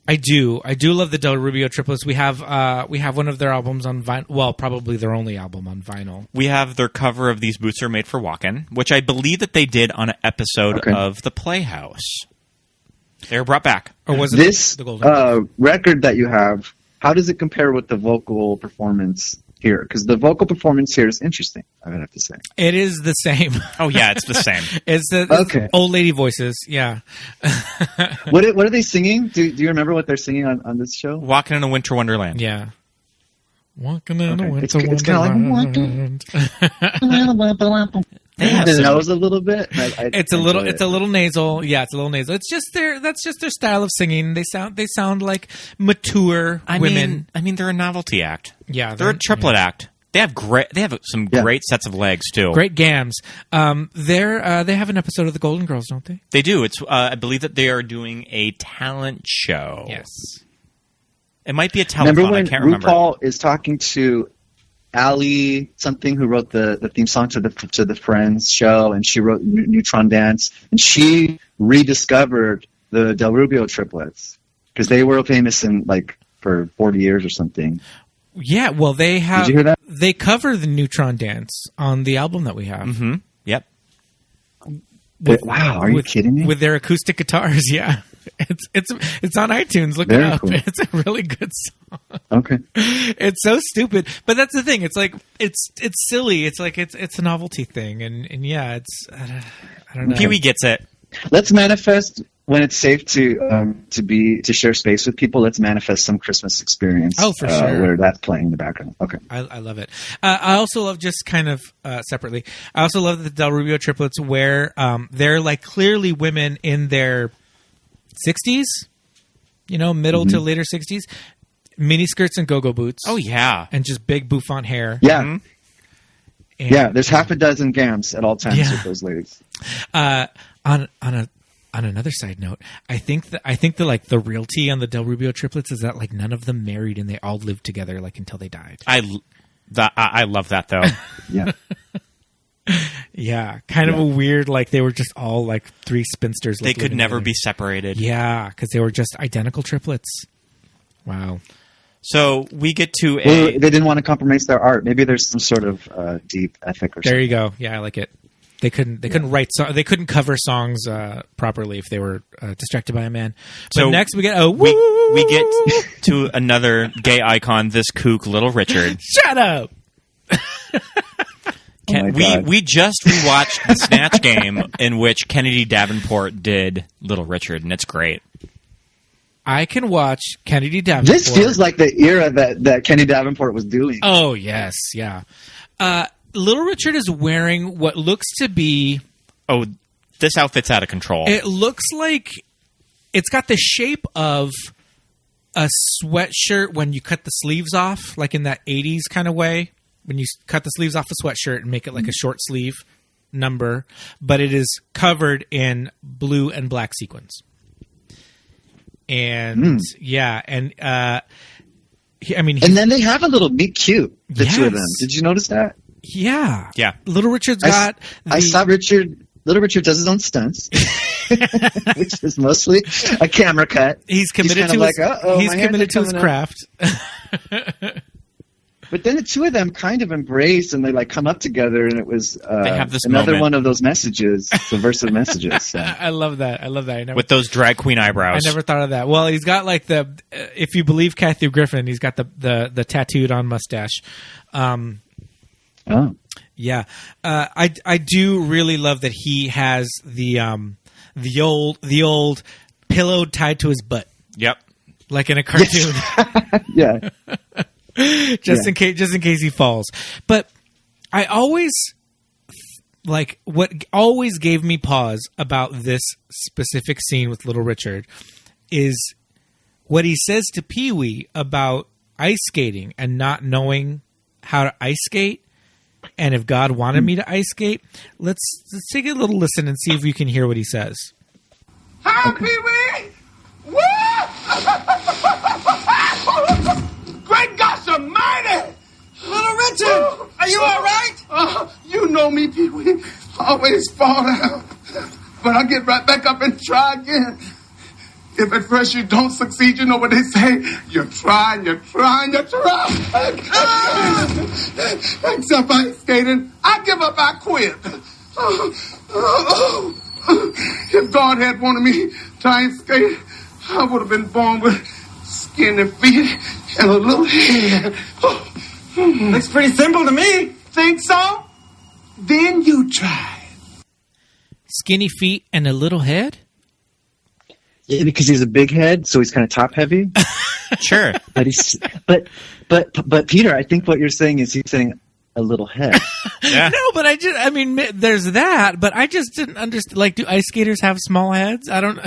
I do love the Del Rubio triplets. We have one of their albums on vinyl. Well, probably their only album on vinyl. We have their cover of These Boots Are Made for Walkin', which I believe that they did on an episode of the Playhouse. They were brought back. Or was it this the Golden record that you have? How does it compare with the vocal performance here? Because the vocal performance here is interesting, I would have to say. It is the same. Oh, yeah, it's the same. It's old lady voices, yeah. What are they singing? Do you remember what they're singing on this show? Walking in a Winter Wonderland. Yeah. Walking in a Winter It's Wonderland. The nose a little bit. It's a little nasal. Yeah, it's a little nasal. It's just that's just their style of singing. They sound like mature women. I mean, they're a novelty act. Yeah, they're a triplet act. They have some great sets of legs too. Great gams. They have an episode of the Golden Girls, don't they? They do. It's I believe that they are doing a talent show. Yes. It might be a telethon. Remember when I can't remember. RuPaul is talking to Ali something who wrote the theme song to the Friends show, and she wrote Neutron Dance, and she rediscovered the Del Rubio triplets because they were famous for 40 years or something. Yeah, well, they have. Did you hear that? They cover the Neutron Dance on the album that we have. Mm-hmm. Yep. Wow, are you kidding me? With their acoustic guitars, yeah. It's on iTunes. Look it up. Cool. It's a really good song. Okay. It's so stupid, but that's the thing. It's like it's silly. It's like it's a novelty thing, and yeah, it's I don't know. Pee-wee gets it. Let's manifest when it's safe to share space with people. Let's manifest some Christmas experience. Oh, for sure. Where that's playing in the background. Okay. I love it. I also love, just kind of separately, I also love the Del Rubio triplets where they're like clearly women in their 60s, middle to later 60s, mini skirts and go-go boots. Oh, yeah. And just big bouffant hair. Yeah. And, yeah, there's half a dozen gams at all times with those ladies. On another side note, I think the realty on the Del Rubio triplets is that like none of them married and they all lived together like until they died. I love that though. Yeah. Yeah, kind of a weird, like they were just all like three spinsters. They could never be separated. Yeah, because they were just identical triplets. Wow. So we get to they didn't want to compromise their art. Maybe there's some sort of deep ethic or something. There you go. Yeah, I like it. They couldn't write they couldn't cover songs properly if they were distracted by a man. But so next we get we get to another gay icon, this kook, Little Richard. Shut up. We just rewatched the Snatch Game in which Kennedy Davenport did Little Richard, and it's great. I can watch Kennedy Davenport. This feels like the era that Kennedy Davenport was doing. Oh yes, yeah. Little Richard is wearing what looks to be... Oh, this outfit's out of control. It looks like it's got the shape of a sweatshirt when you cut the sleeves off, like in that 80s kind of way. When you cut the sleeves off a sweatshirt and make it like a short sleeve number. But it is covered in blue and black sequins. And, yeah, and... and then they have a little meet cute, the two of them. Did you notice that? Yeah. Yeah. Little Richard's got... I saw Little Richard does his own stunts, which is mostly a camera cut. He's committed to his craft. But then the two of them kind of embrace and they like come up together, and it was they have this another moment. one of those messages, subversive messages. So. I love that. With those drag queen eyebrows. I never thought of that. Well, he's got like if you believe Kathy Griffin, he's got the tattooed on mustache. Oh. Yeah. I do really love that he has the old pillow tied to his butt. Yep. Like in a cartoon. Yeah. just in case he falls. But I always what always gave me pause about this specific scene with Little Richard is what he says to Pee-wee about ice skating and not knowing how to ice skate. And if God wanted me to ice skate, let's take a little listen and see if we can hear what he says. Hi, Pee-wee! Woo! Great gosh almighty! Little Richard, are you all right? You know me, Pee-wee. Always fall down. But I get right back up and try again. If at first you don't succeed, you know what they say. You try and you try and you try. Except ice skating. I give up, I quit. If God had wanted me to ice skate, I would have been born with skinny feet and a little head. Looks pretty simple to me. Think so? Then you try. Skinny feet and a little head? Yeah, because he's a big head, so he's kind of top heavy. Sure. But Peter, I think what you're saying is he's saying a little head. Yeah. No, but there's that, but I just didn't understand. Like, do ice skaters have small heads? I don't.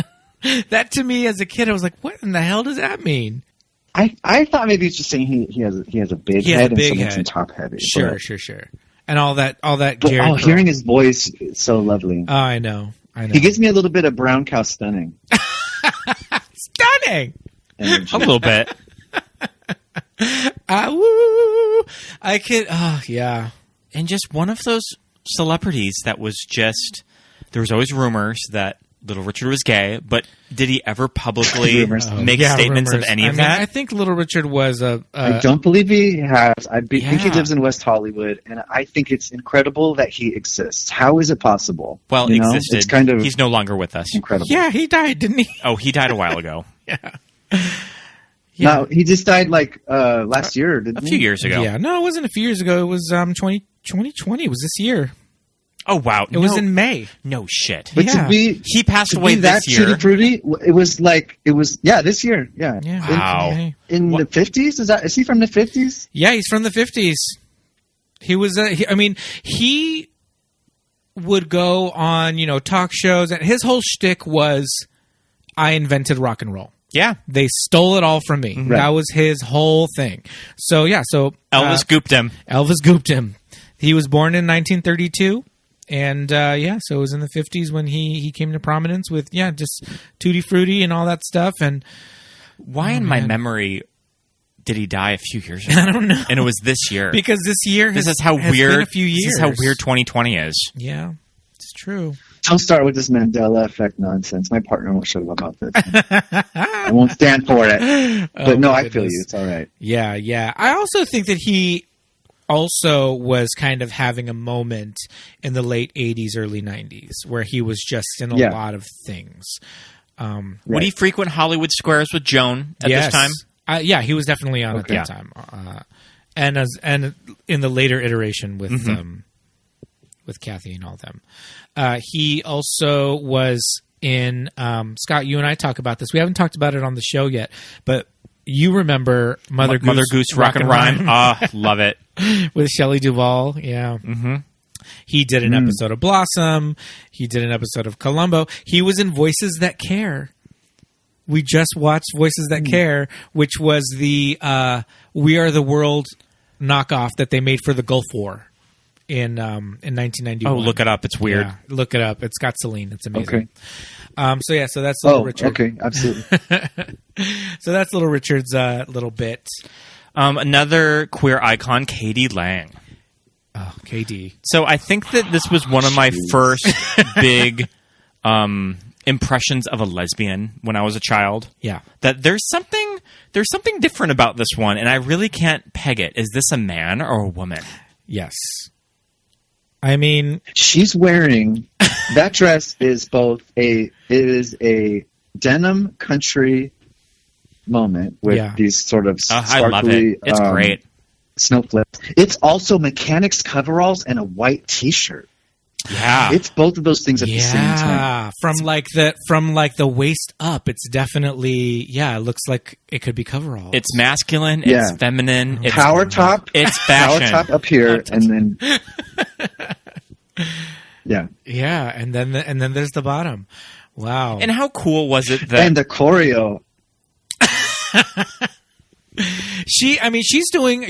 That to me as a kid, I was like, what in the hell does that mean? I thought maybe he's just saying he has a big head and so makes him top heavy. Sure. And all that. But, hearing his voice is so lovely. Oh, I know. He gives me a little bit of brown cow stunning. Stunning. A little bit. Woo! I could. Oh, yeah. And just one of those celebrities that was just. There was always rumors that Little Richard was gay, but did he ever publicly make statements rumors. of any of that? I think Little Richard was I don't believe he has. think he lives in West Hollywood, and I think it's incredible that he exists. How is it possible? Well, existed. It's kind of he's no longer with us. Incredible. Yeah, he died, didn't he? Oh, he died a while ago. Yeah. No, he just died last year, didn't he? A few years ago. Yeah, no, it wasn't a few years ago. It was 2020. It was this year. Oh, wow. It was in May. No shit. But he passed away this year. Tutti Frutti, it was this year. Yeah. Wow. In the 50s? Is he from the 50s? Yeah, he's from the 50s. He was he would go on, talk shows, and his whole shtick was, I invented rock and roll. Yeah. They stole it all from me. Right. That was his whole thing. So, Elvis gooped him. Elvis gooped him. He was born in 1932. And, so it was in the 50s when he came to prominence with, just Tutti Frutti and all that stuff. And why in my memory did he die a few years ago? I don't know. And it was this year. Because this year has been a few years. This is how weird 2020 is. Yeah, it's true. Don't start with this Mandela effect nonsense. My partner won't shut up about this. I won't stand for it. But I feel you. It's all right. Yeah. I also think that he also was kind of having a moment in the late 80s, early 90s, where he was just in a lot of things. Would he frequent Hollywood Squares with Joan at this time? He was definitely on at that time. And in the later iteration with Kathy and all them. He also was in Scott, you and I talk about this. We haven't talked about it on the show yet, but you remember Mother Goose Rock and Rhyme. Love it. With Shelley Duvall, yeah. Mm-hmm. He did an episode of Blossom. He did an episode of Columbo. He was in Voices That Care. We just watched Voices That Care, which was the We Are the World knockoff that they made for the Gulf War in 1991. Oh, look it up. It's weird. Yeah, look it up. It's got Celine. It's amazing. Okay. So that's Little Richard. Okay, absolutely. So that's Little Richard's little bit. Another queer icon, Katie Lang. Oh, KD. So I think that this was one of my first big impressions of a lesbian when I was a child. Yeah. That there's something different about this one, and I really can't peg it. Is this a man or a woman? Yes. I mean, she's wearing that dress is a denim country moment with these sort of sparkly, I love it. It's great. Snowflakes. It's also mechanics coveralls and a white T-shirt. Yeah, it's both of those things at the same time. From the waist up, it's definitely it looks like it could be coveralls. It's masculine. It's feminine. It's power top. It's fashion. Power top up here, and then and then there's the bottom. Wow. And how cool was it that and the choreo. She's doing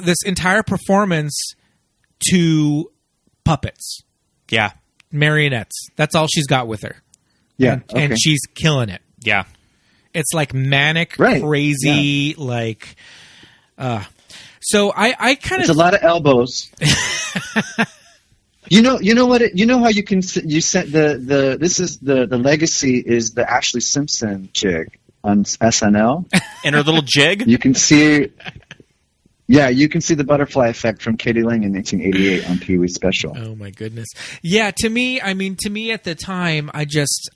this entire performance to puppets. Yeah. Marionettes. That's all she's got with her. Yeah. And she's killing it. Yeah. It's like manic, crazy, so I kind of... It's a lot of elbows. You know what? You know how you can... You sent the legacy is the Ashley Simpson chick on SNL. And her little jig? You can see... Yeah, you can see the butterfly effect from Katie Lang in 1988 on Pee-wee Special. Oh my goodness! Yeah, to me at the time, I just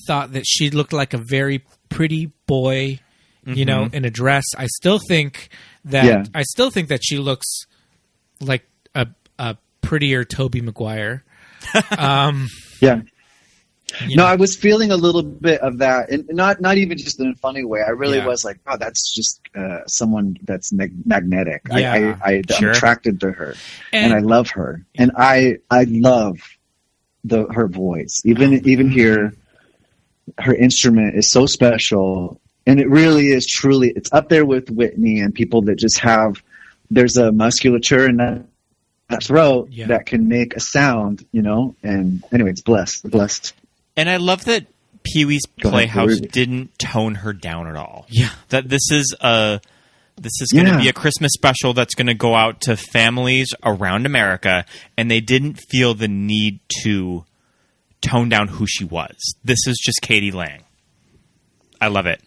thought that she looked like a very pretty boy, in a dress. I still think that she looks like a prettier Tobey Maguire. Yeah. I was feeling a little bit of that, and not even just in a funny way. I really was like, oh, that's just someone that's magnetic. Yeah, I'm attracted to her, and I love her, and I love her voice. Even here, her instrument is so special, and it really is truly. It's up there with Whitney and people that just have. There's a musculature in that throat that can make a sound, And anyway, it's blessed. And I love that Pee-wee's Playhouse didn't tone her down at all. Yeah. That this is going to be a Christmas special that's going to go out to families around America, and they didn't feel the need to tone down who she was. This is just Katie Lang. I love it.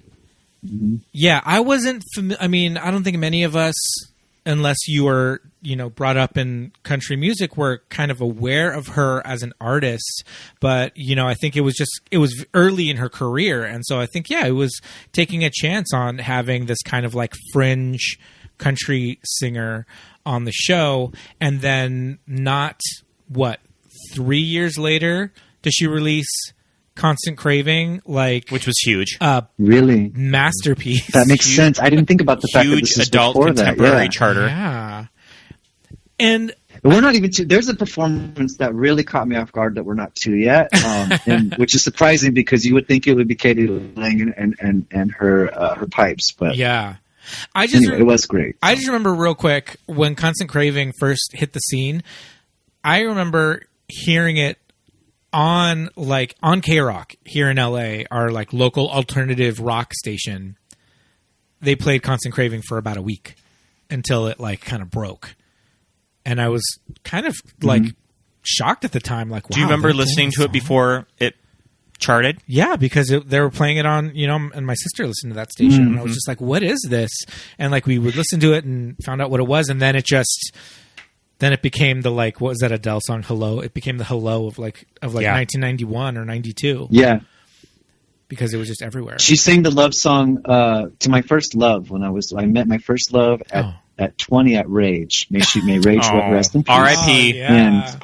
Yeah, I wasn't I mean, I don't think many of us, unless you were, brought up in country music, were kind of aware of her as an artist. But, I think it was early in her career. And so I think, it was taking a chance on having this kind of like fringe country singer on the show. And then 3 years later, does she release Constant Craving, which was huge, really masterpiece. That makes sense. I didn't think about the fact that this is adult before contemporary that. charter. Yeah, and we're not even to. There's a performance that really caught me off guard that we're not to yet, and which is surprising because you would think it would be Katie Lang and her pipes, but yeah. It was great. I just remember real quick when Constant Craving first hit the scene. I remember hearing it on K-Rock here in LA, our like local alternative rock station. They played Constant Craving for about a week until it like kind of broke. And I was kind of like shocked at the time. Like, wow, do you remember listening to it before it charted? Yeah, because they were playing it on, and my sister listened to that station. And I was just like, what is this? And like we would listen to it and found out what it was. And then it became the like, what was that Adele song, Hello? It became the Hello of 1991 or 92. Yeah. Because it was just everywhere. She sang the love song to my first love when I met my first love at 20 at Rage. May Rage rest in peace. R.I.P. And let's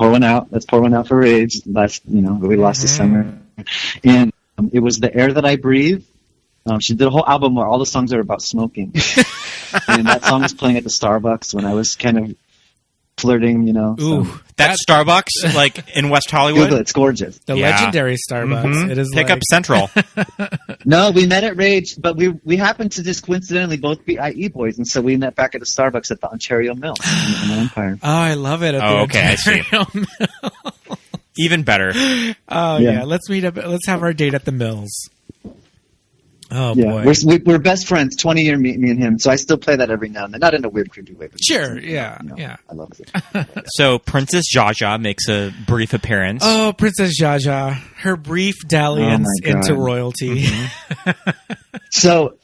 pour one out for Rage. We lost this summer. And it was The Air That I Breathe. She did a whole album where all the songs are about smoking. And that song was playing at the Starbucks when I was kind of flirting, Ooh, so. That Starbucks, like in West Hollywood? Google it, it's gorgeous. The legendary Starbucks. Mm-hmm. It is Pickup Central. No, we met at Rage, but we happened to just coincidentally both be IE boys, and so we met back at the Starbucks at the Ontario Mill in the Empire. Oh, I love it. I see. Even better. Oh, yeah. Let's meet up. Let's have our date at the Mills. Oh, yeah, boy. We're best friends, 20-year me and him, so I still play that every now and then. Not in a weird, creepy way. But sure, yeah. I love it. So Princess Jaja makes a brief appearance. Oh, Princess Jaja. Her brief dalliance into royalty. Mm-hmm. So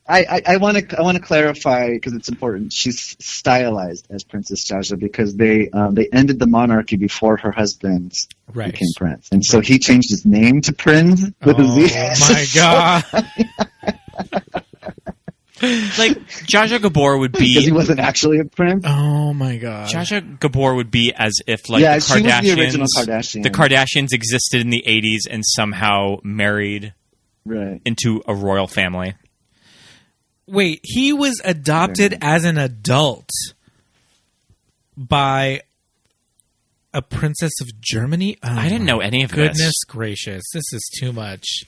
I want to clarify because it's important. She's stylized as Princess Jaja because they ended the monarchy before her husband became prince, and so he changed his name to Prince with a Z. Oh my god! Like Jaja Gabor would be because he wasn't actually a prince. Oh my god! Jaja Gabor would be as if the Kardashians, she was the original Kardashian. The Kardashians existed in the 80s and somehow married into a royal family. Wait, he was adopted as an adult by a princess of Germany? Oh, I didn't know any of this. Goodness gracious. This is too much.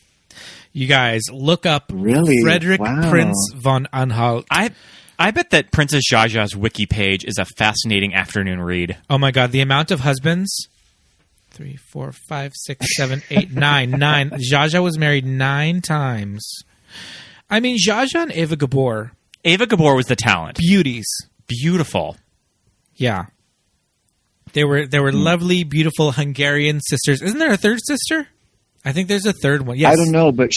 You guys, look up Frederick Prince von Anhalt. I bet that Princess Jaja's wiki page is a fascinating afternoon read. Oh my god, the amount of husbands. 3, 4, 5, 6, 7, 8, 9. Jaja was married 9 times. I mean, Jaja and Eva Gabor. Eva Gabor was the talent. Beauties. Beautiful. Yeah. They were lovely, beautiful Hungarian sisters. Isn't there a third sister? I think there's a third one. Yes. I don't know, but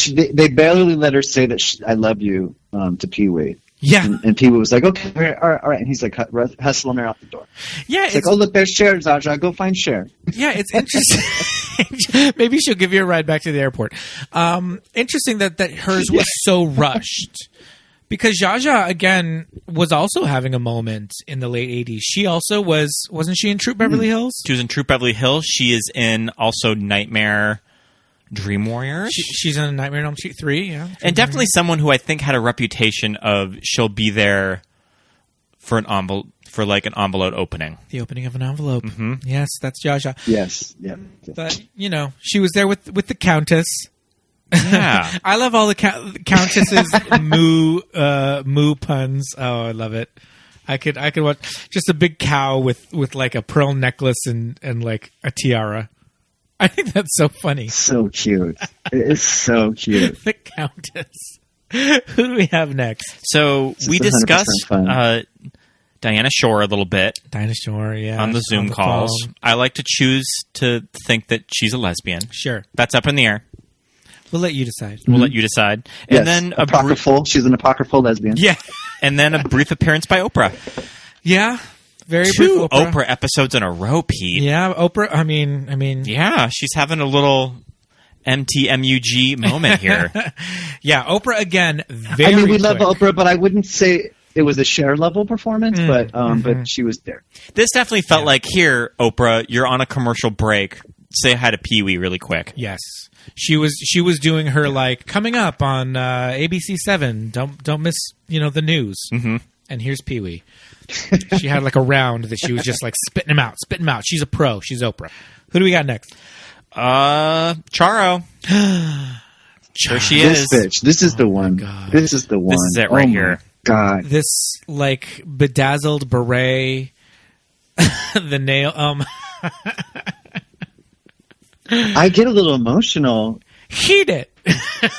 they barely let her say that I love you to Pee-wee. Yeah. And Pee-wee was like, okay, all right. And he's like hustling her out the door. Yeah. It's like, oh, look, there's Cher, Jaja. Go find Cher. Yeah, it's interesting. Maybe she'll give you a ride back to the airport. Interesting that hers was so rushed. Because Jaja, again, was also having a moment in the late 80s. She also wasn't she in Troop Beverly Hills? She was in Troop Beverly Hills. She is in also Nightmare Dream Warriors. She's in Nightmare on Elm Street 3, yeah. And definitely someone who I think had a reputation of she'll be there for an envelope, for like an envelope opening. The opening of an envelope. Mm-hmm. Yes, that's Jaja. Yes, yeah. But, she was there with the Countess. Yeah. I love all the Countess's moo puns. Oh, I love it. I could watch just a big cow with like a pearl necklace and like a tiara. I think that's so funny. So cute. It is so cute. The Countess. Who do we have next? So we discussed Dinah Shore a little bit. Dinah Shore, yeah. On the Zoom calls. I like to choose to think that she's a lesbian. Sure. That's up in the air. We'll let you decide. We'll let you decide. Yes, And then apocryphal. She's an apocryphal lesbian. Yeah. And then a brief appearance by Oprah. Yeah. Very Two brief Oprah. Oprah episodes in a row, Pete. Yeah, Oprah. I mean. Yeah, she's having a little MTMUG moment here. Yeah, Oprah again. We love Oprah, but I wouldn't say it was a Cher level performance. But she was there. This definitely felt like, here, Oprah, you're on a commercial break. Say hi to Pee Wee really quick. Yes. She was doing her like coming up on ABC7. Don't miss the news. Mm-hmm. And here's Pee Wee. She had like a round that she was just like spitting them out. She's a pro. She's Oprah. Who do we got next? Charo. Sure she this is. Bitch. This is the one. God. This is the one. This is it right here. God. This like bedazzled beret. The nail. I get a little emotional. Heat it.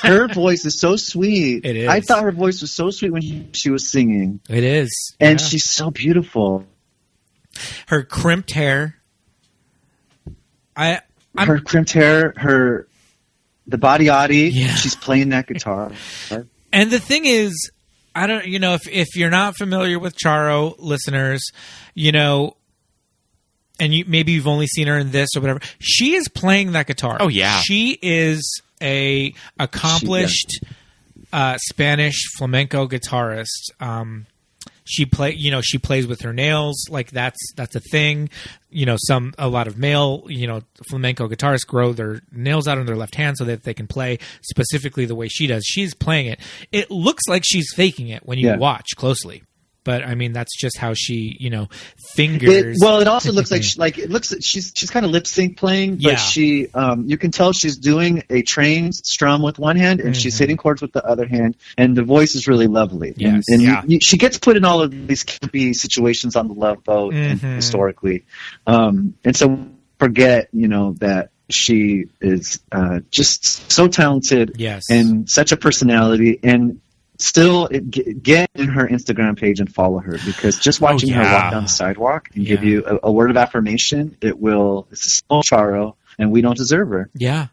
Her voice is so sweet. It is. I thought her voice was so sweet when she was singing. It is. And she's so beautiful. Her crimped hair. Her crimped hair, the body. Yeah. She's playing that guitar. And the thing is, I don't, if you're not familiar with Charo, listeners, and maybe you've only seen her in this or whatever, she is playing that guitar. Oh yeah, she is a accomplished Spanish flamenco guitarist. She plays with her nails, like that's a thing. A lot of male flamenco guitarists grow their nails out on their left hand so that they can play specifically the way she does. She's playing it. It looks like she's faking it when you watch closely. But I mean, that's just how she, fingers. It also looks like she's kind of lip sync playing, but she, you can tell she's doing a trained strum with one hand and she's hitting chords with the other hand, and the voice is really lovely. Yes. And she gets put in all of these campy situations on the Love Boat historically, and so forget that she is just so talented, and such a personality, and still get in her Instagram page and follow her, because just watching her walk down the sidewalk and give you a word of affirmation, it's so Charo, and we don't deserve her. Yeah.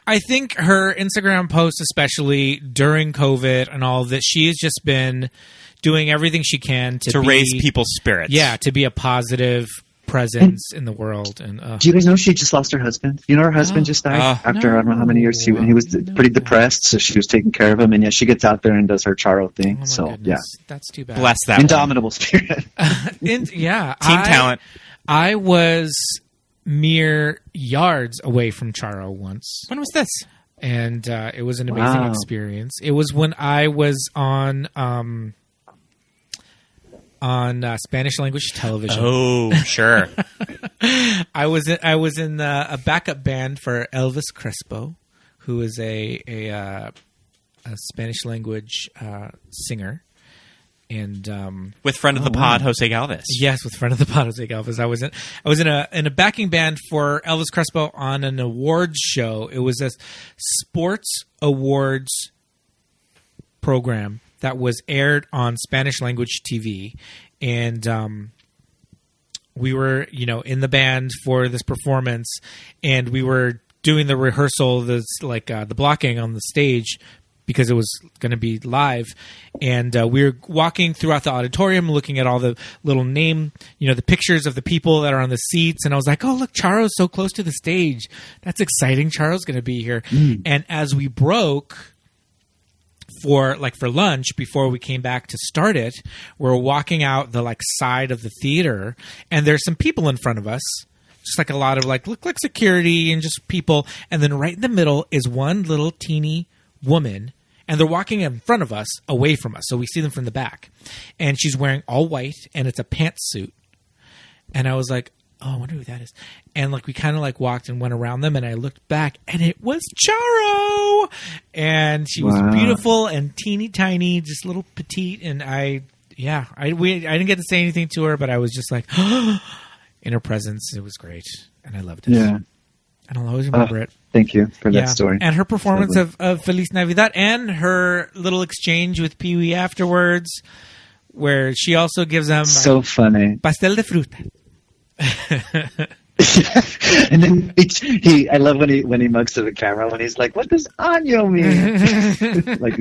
I think her Instagram posts, especially during COVID and all of this, she has just been doing everything she can to raise people's spirits. Yeah, to be a positive presence in the world. And do you guys know she just lost her husband? Her husband just died after I don't know how many years. He was pretty depressed, so she was taking care of him, and yet she gets out there and does her Charo thing. That's too bad. Bless that indomitable spirit. Team talent. I was mere yards away from Charo once. When was this? And it was an amazing experience. It was when I was on Spanish language television. Oh, sure. I was in a backup band for Elvis Crespo, who is a Spanish language singer, and with friend of the pod Jose Galvez. Yes, with friend of the pod Jose Galvez. I was in a backing band for Elvis Crespo on an awards show. It was a sports awards program that was aired on Spanish language TV, and we were, in the band for this performance, and we were doing the rehearsal, the blocking on the stage, because it was going to be live, and we were walking throughout the auditorium, looking at all the little name, the pictures of the people that are on the seats, and I was like, oh, look, Charo's so close to the stage. That's exciting. Charo's going to be here. And as we broke for lunch, before we came back to start it, we're walking out the side of the theater, and there's some people in front of us, just a lot of look like security and just people, and then right in the middle is one little teeny woman, and they're walking in front of us, away from us, so we see them from the back, and she's wearing all white, and it's a pantsuit, and I was like, oh, I wonder who that is. And we kind of walked and went around them, and I looked back, and it was Charo, and she was beautiful and teeny tiny, just little petite, and I didn't get to say anything to her, but I was just in her presence. It was great, and I loved it. Yeah. And I'll always remember it. Thank you for that story. And her performance of Feliz Navidad and her little exchange with Pee Wee afterwards where she also gives them so funny pastel de fruta. And then I love when he mugs to the camera when he's like, "What does año mean?" Like,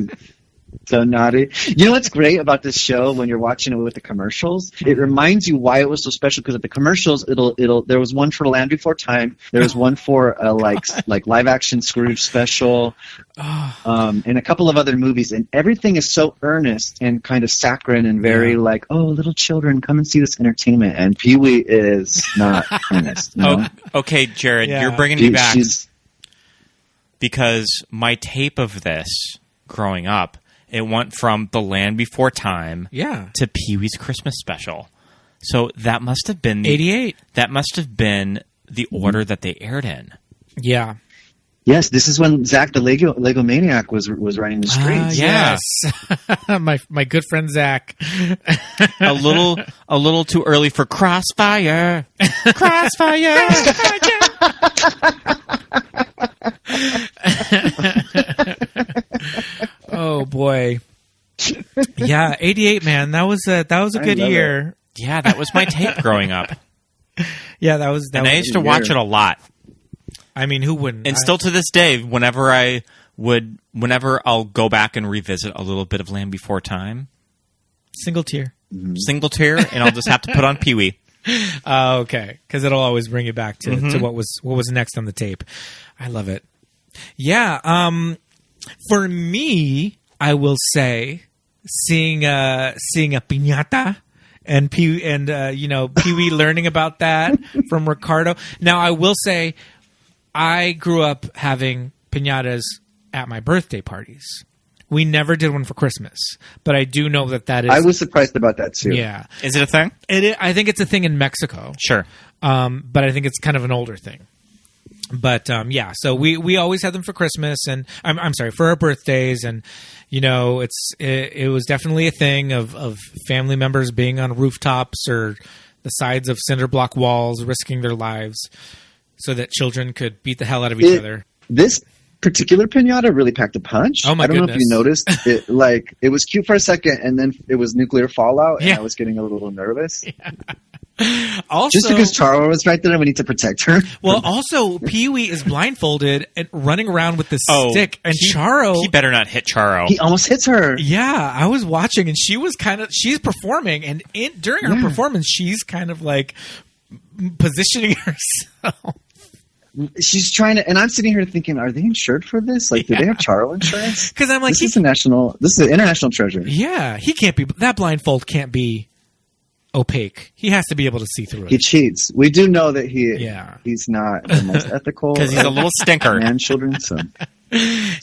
so naughty. You know what's great about this show when you're watching it with the commercials? It reminds you why it was so special, because at the commercials, there was one for Land Before Time, there was one for like live action Scrooge special, and a couple of other movies, and everything is so earnest and kind of saccharine and very like, oh, little children, come and see this entertainment. And Pee-wee is not earnest. You know? Okay, Jared, you're bringing me back because my tape of this growing up. It went from The Land Before Time to Pee-wee's Christmas Special. So that must have been 88. That must have been the order that they aired in. Yeah. Yes, this is when Zach the Lego Maniac was running the streets. Yes. my good friend Zach. a little too early for Crossfire. Crossfire. Oh boy. Yeah, 88, man. That was a good year. Yeah, that was my tape growing up. Yeah, that was. I used to watch it a lot. I mean, who wouldn't? And still to this day, whenever I'll go back and revisit a little bit of Land Before Time, single tear, and I'll just have to put on Pee-wee. Okay, because it'll always bring you back to what was next on the tape. I love it. Yeah. For me, I will say seeing a piñata and Pee-wee learning about that from Ricardo. Now, I will say I grew up having piñatas at my birthday parties. We never did one for Christmas, but I do know that is. I was surprised about that too. Yeah, is it a thing? I think it's a thing in Mexico. Sure, but I think it's kind of an older thing. But so we always had them for Christmas, and I'm sorry, for our birthdays, and it was definitely a thing of family members being on rooftops or the sides of cinder block walls, risking their lives so that children could beat the hell out of each other. This particular piñata really packed a punch. Oh my goodness. I don't know if you noticed it. Like, it was cute for a second, and then it was nuclear fallout, and I was getting a little nervous. Yeah. Also, just because Charo was right there and we need to protect her. Well, also, Pee-wee is blindfolded and running around with this stick, and Charo... He better not hit Charo. He almost hits her. Yeah, I was watching, and she's performing, and during her performance, she's kind of like positioning herself. She's trying to, and I'm sitting here thinking, are they insured for this? Like, do they have Charo insurance? Because I'm like, this is an international treasure. Yeah, he can't be, that blindfold can't be opaque. He has to be able to see through it. He cheats. We do know that he's not the most ethical. Because he's a little stinker. And children, so.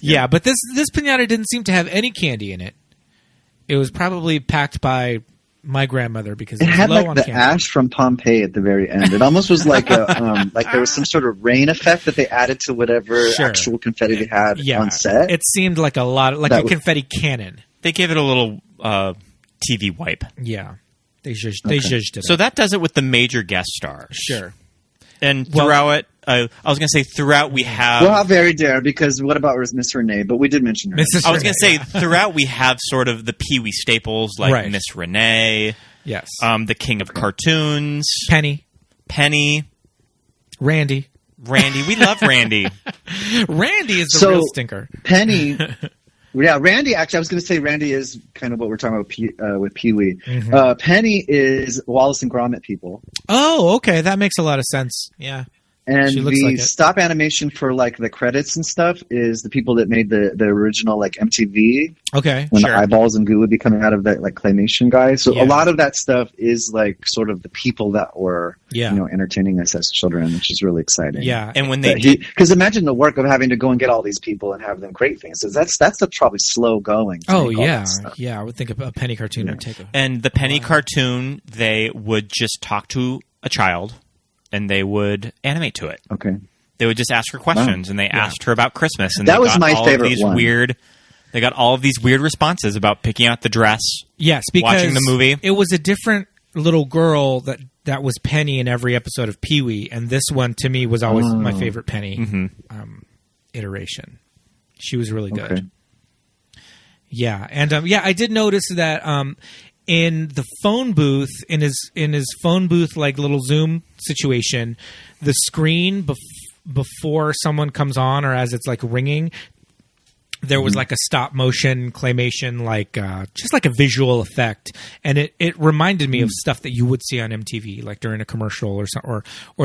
Yeah, but this piñata didn't seem to have any candy in it. It was probably packed by my grandmother because it had low like on the candy. ash from Pompeii at the very end. It almost was like like there was some sort of rain effect that they added to whatever actual confetti they had on set. It seemed like a confetti cannon. They gave it a little TV wipe. Yeah. They zhuzhed it. So that does it with the major guest stars. Sure. And throughout I was going to say throughout we have... Well, how very dare, because what about Miss Renee? But we did mention her. I was going to say throughout we have sort of the Pee-wee staples like Miss Renee. Yes. The King of Cartoons. Penny. Randy. We love Randy. Randy is the real stinker. Penny... Yeah, Randy, actually, I was going to say Randy is kind of what we're talking about with Pee-wee. Mm-hmm. Penny is Wallace and Gromit people. Oh, okay. That makes a lot of sense. Yeah. And the stop animation for like the credits and stuff is the people that made the original like MTV. Okay, when the eyeballs and goo would be coming out of that like claymation guy. So a lot of that stuff is like sort of the people that were entertaining us as children, which is really exciting. Yeah, and when they because imagine the work of having to go and get all these people and have them create things. So that's probably slow going. Oh yeah, I would think a penny cartoon would take. And the penny cartoon, they would just talk to a child. And they would animate to it. Okay. They would just ask her questions, and they asked her about Christmas. And that was my favorite one. They got all of these weird responses about picking out the dress. Yes, because watching the movie. It was a different little girl that was Penny in every episode of Pee-wee, and this one to me was always my favorite Penny iteration. She was really good. Okay. Yeah, and I did notice that in the phone booth, in his phone booth, like little Zoom situation, the screen before someone comes on or as it's like ringing, there was like a stop motion claymation, like just like a visual effect, and it reminded me of stuff that you would see on MTV, like during a commercial or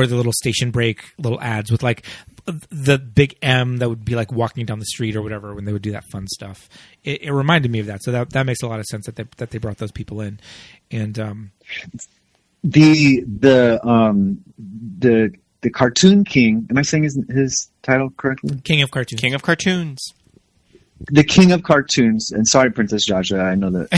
the little station break little ads with like the big M that would be like walking down the street or whatever when they would do that fun stuff. It reminded me of that, so that makes a lot of sense that they brought those people in, and the Cartoon King. Am I saying his title correctly? King of Cartoons. King of Cartoons. The King of Cartoons, and sorry, Princess Jaja, I know that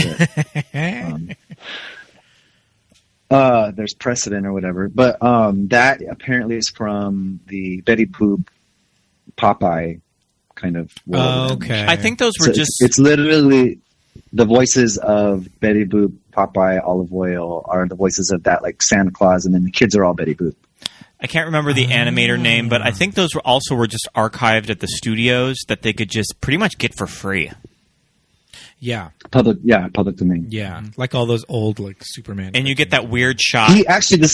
there's precedent or whatever, but that apparently is from the Betty Boop Popeye kind of world. Okay. I think those were it's literally the voices of Betty Boop, Popeye, Olive Oil are the voices of that, like Santa Claus, and then the kids are all Betty Boop. I can't remember the animator name, but I think those were just archived at the studios that they could just pretty much get for free. Yeah. Public domain. Yeah. Like all those old, like, Superman. And you get that weird shot. He actually,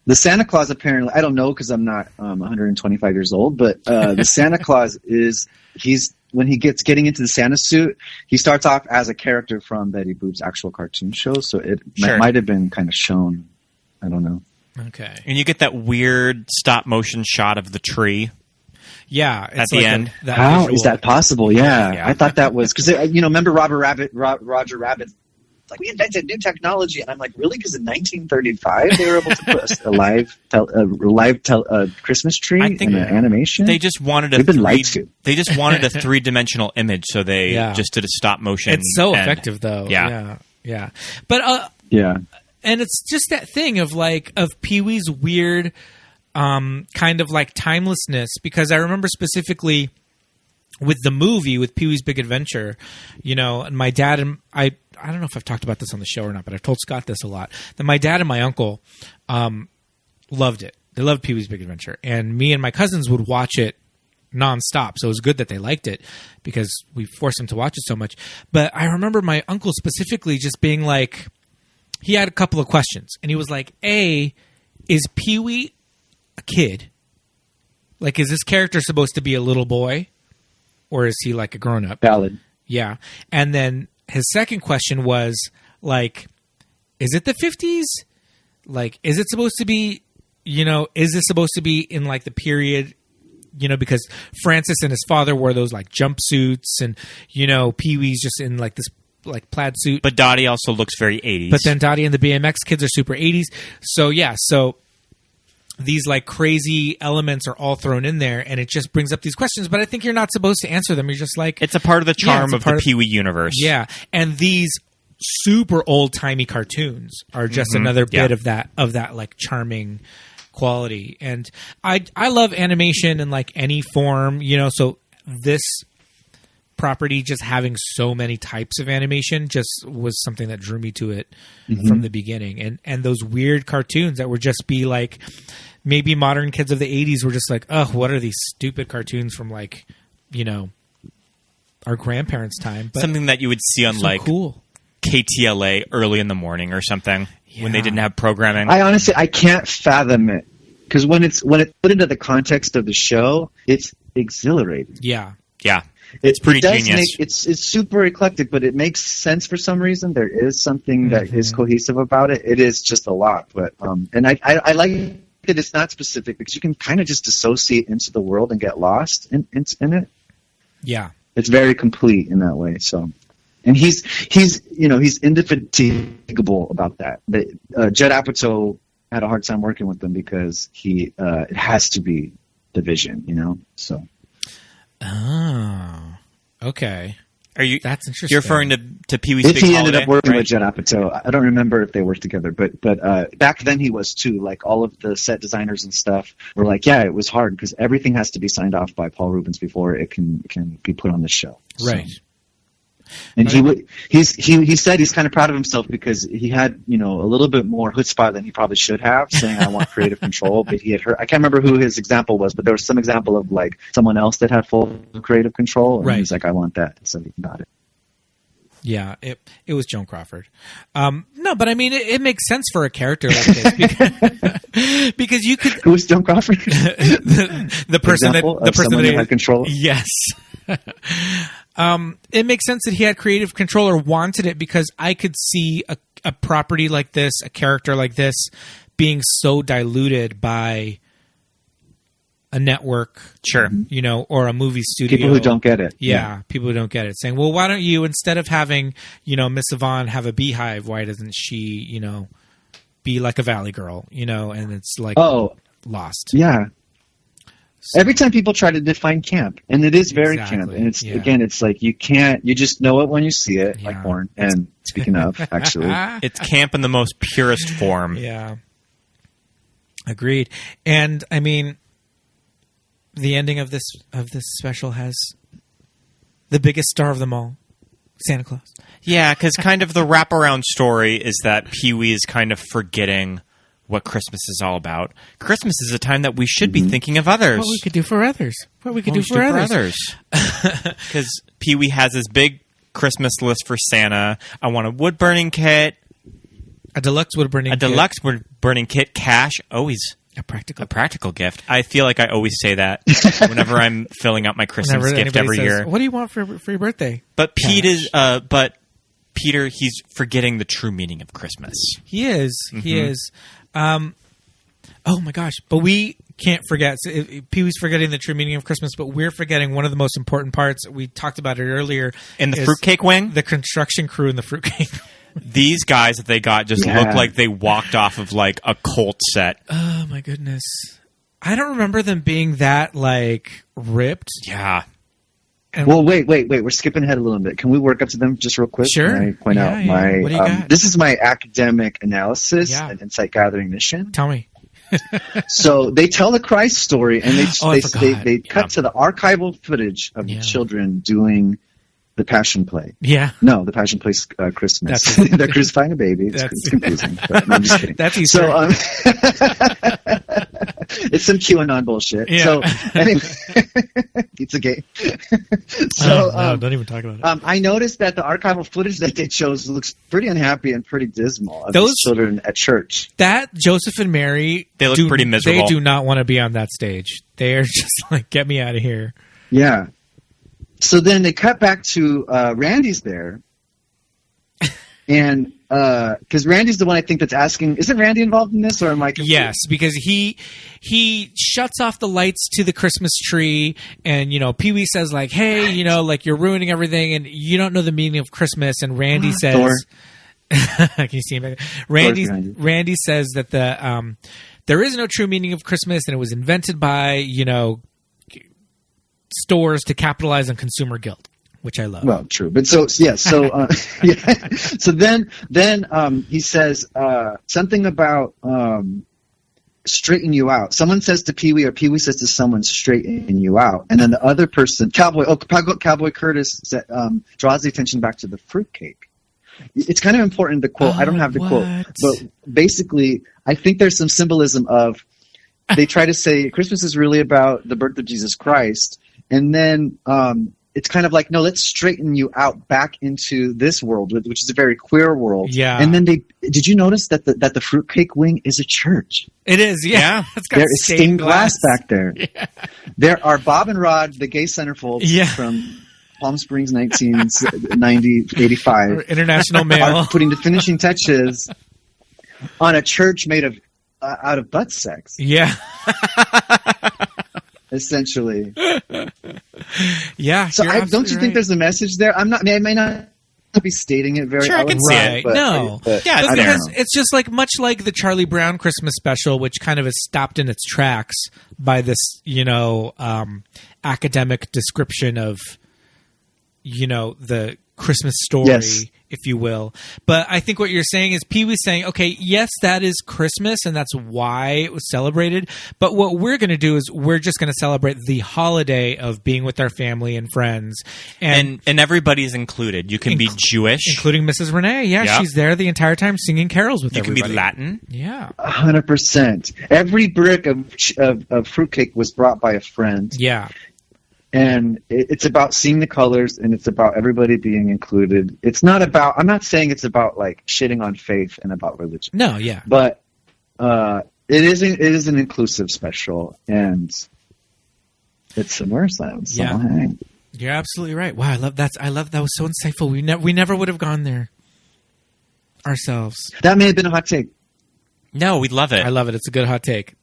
the Santa Claus apparently, I don't know because I'm not 125 years old, but the Santa Claus when he getting into the Santa suit, he starts off as a character from Betty Boop's actual cartoon show, so it might have been kind of shown. I don't know. Okay. And you get that weird stop motion shot of the tree. Yeah. At the end. How visual. is that possible? Yeah. I thought that was because remember Roger Rabbit? Like, we invented new technology, and I'm like, really? Because in 1935 they were able to put a live Christmas tree in an animation. They just wanted a 3-dimensional image, so they just did a stop motion. It's so effective, though. Yeah. But and it's just that thing of Pee-wee's weird kind of like timelessness, because I remember specifically with the movie, with Pee-wee's Big Adventure, and my dad and I don't know if I've talked about this on the show or not, but I've told Scott this a lot, that my dad and my uncle loved it. They loved Pee-wee's Big Adventure, and me and my cousins would watch it nonstop. So it was good that they liked it because we forced them to watch it so much. But I remember my uncle specifically just being like, he had a couple of questions, and he was like, A, is Pee-wee a kid? Like, is this character supposed to be a little boy, or is he like a grown-up? Valid. Yeah. And then his second question was, like, is it the 50s? Like, is it supposed to be, is this supposed to be in like the period, because Francis and his father wore those like jumpsuits, and, Pee-wee's just in like this like plaid suit. But Dottie also looks very 80s. But then Dottie and the BMX kids are super 80s. So so these like crazy elements are all thrown in there, and it just brings up these questions. But I think you're not supposed to answer them. You're just like, it's a part of the charm of the Pee-wee universe. Yeah, and these super old timey cartoons are just another bit of that like charming quality. And I love animation in like any form, So this property just having so many types of animation just was something that drew me to it from the beginning. And those weird cartoons that would just be like, maybe modern kids of the 80s were just like, oh, what are these stupid cartoons from like, our grandparents' time. But something that you would see on cool. KTLA early in the morning or something when they didn't have programming. I can't fathom it, because when it's put into the context of the show, it's exhilarating. Yeah. It's pretty genius. It's super eclectic, but it makes sense for some reason. There is something that is cohesive about it. It is just a lot, but and I like that it's not specific, because you can kind of just dissociate into the world and get lost in it. Yeah, it's very complete in that way. So, and he's indefatigable about that. Judd Apatow had a hard time working with him because it has to be the vision, So. Oh, okay. That's interesting. You're referring to Pee-wee's If Big he Holiday, ended up working right? with Judd Apatow, I don't remember if they worked together, but back then he was too. Like, all of the set designers and stuff were like, yeah, it was hard because everything has to be signed off by Paul Rubens before it can be put on the show. Right. So. And he said he's kind of proud of himself because he had a little bit more chutzpah than he probably should have, saying I want creative control. But he had heard, I can't remember who his example was, but there was some example of like someone else that had full creative control, and he's like, I want that, so he got it. Yeah, it was Joan Crawford. No, but I mean, it makes sense for a character like this because you could. Who was Joan Crawford? the person that had control. Yes. It makes sense that he had creative control or wanted it, because I could see a property like this, a character like this, being so diluted by a network, sure, or a movie studio. People who don't get it. Yeah, people who don't get it. Saying, well, why don't you, instead of having, Miss Yvonne have a beehive, why doesn't she, be like a Valley Girl, and it's like lost. Yeah. So, every time people try to define camp, and it is very camp, and it's again, it's like you just know it when you see it, like porn. And speaking of, actually, it's camp in the most purest form. Yeah. Agreed. And I mean, the ending of this special has the biggest star of them all, Santa Claus. Yeah, because kind of the wraparound story is that Pee-wee is kind of forgetting what Christmas is all about. Christmas is a time that we should be thinking of others. What we could do for others. Because Pee-wee has his big Christmas list for Santa. I want a wood-burning kit. A deluxe wood-burning kit. Cash. Always a practical gift. I feel like I always say that whenever I'm filling out my Christmas gift every year. What do you want for your birthday? But Peter, he's forgetting the true meaning of Christmas. He is. Mm-hmm. He is. Oh my gosh! But we can't forget. So Pee-wee's forgetting the true meaning of Christmas, but we're forgetting one of the most important parts. We talked about it earlier. In the fruitcake wing, the construction crew in the fruitcake. These guys that they got just look like they walked off of like a cult set. Oh my goodness! I don't remember them being that like ripped. Yeah. And wait. We're skipping ahead a little bit. Can we work up to them just real quick? Sure. Can I point out my? What do you got? This is my academic analysis and insight gathering mission. Tell me. So they tell the Christ story, and they cut to the archival footage of the children doing the Passion Play. Yeah. No, the Passion Play's Christmas. They're crucifying a baby. It's confusing. But I'm just kidding. That's Easter. So, it's some QAnon bullshit. Yeah. So, anyway, Pizzagate. So, no, don't even talk about it. I noticed that the archival footage that they chose looks pretty unhappy and pretty dismal of those children at church. That Joseph and Mary, they look pretty miserable. They do not want to be on that stage. They are just like, get me out of here. Yeah. So then they cut back to Randy's there, and because Randy's the one I think that's asking, isn't Randy involved in this, or am I confused? Yes, because he shuts off the lights to the Christmas tree, and Pee-wee says like, hey, like you're ruining everything, and you don't know the meaning of Christmas, and Randy says, can you see him? Randy says that there is no true meaning of Christmas, and it was invented by stores to capitalize on consumer guilt, which I love. Well, true, but so then he says something about straighten you out. Someone says to Pee-wee, or Pee-wee says to someone, straighten you out, and then the other person, Cowboy Curtis, draws the attention back to the fruitcake. It's kind of important, the quote. I don't have the quote, but basically, I think there's some symbolism of they try to say Christmas is really about the birth of Jesus Christ. And then it's kind of like, no, let's straighten you out back into this world, which is a very queer world. Yeah. And then did you notice that the fruitcake wing is a church? It is, yeah. It's got stained glass back there. Yeah. There are Bob and Rod, the gay centerfolds from Palm Springs 85. International Mail. Are putting the finishing touches on a church made of out of butt sex. Yeah. Essentially. Yeah. So don't you think there's a message there? I may not be stating it very I can see it. But, no. Because it's just like much like the Charlie Brown Christmas special, which kind of is stopped in its tracks by this, academic description of, the Christmas story, if you will. But I think what you're saying is Pee-wee's saying, okay, yes, that is Christmas, and that's why it was celebrated. But what we're going to do is we're just going to celebrate the holiday of being with our family and friends. And everybody's included. You can be Jewish. Including Mrs. Renee. Yeah, she's there the entire time singing carols with everybody. You can be Latin. Yeah. 100%. Every brick of fruitcake was brought by a friend. Yeah. And it's about seeing the colors, and it's about everybody being included. It's not about, I'm not saying it's about like shitting on faith and about religion. No, yeah. But it is an inclusive special, and it's SummerSlam. So Yeah. hey. You're absolutely right. Wow, I love that. That was so insightful. We never would have gone there ourselves. That may have been a hot take. No, we love it. I love it. It's a good hot take.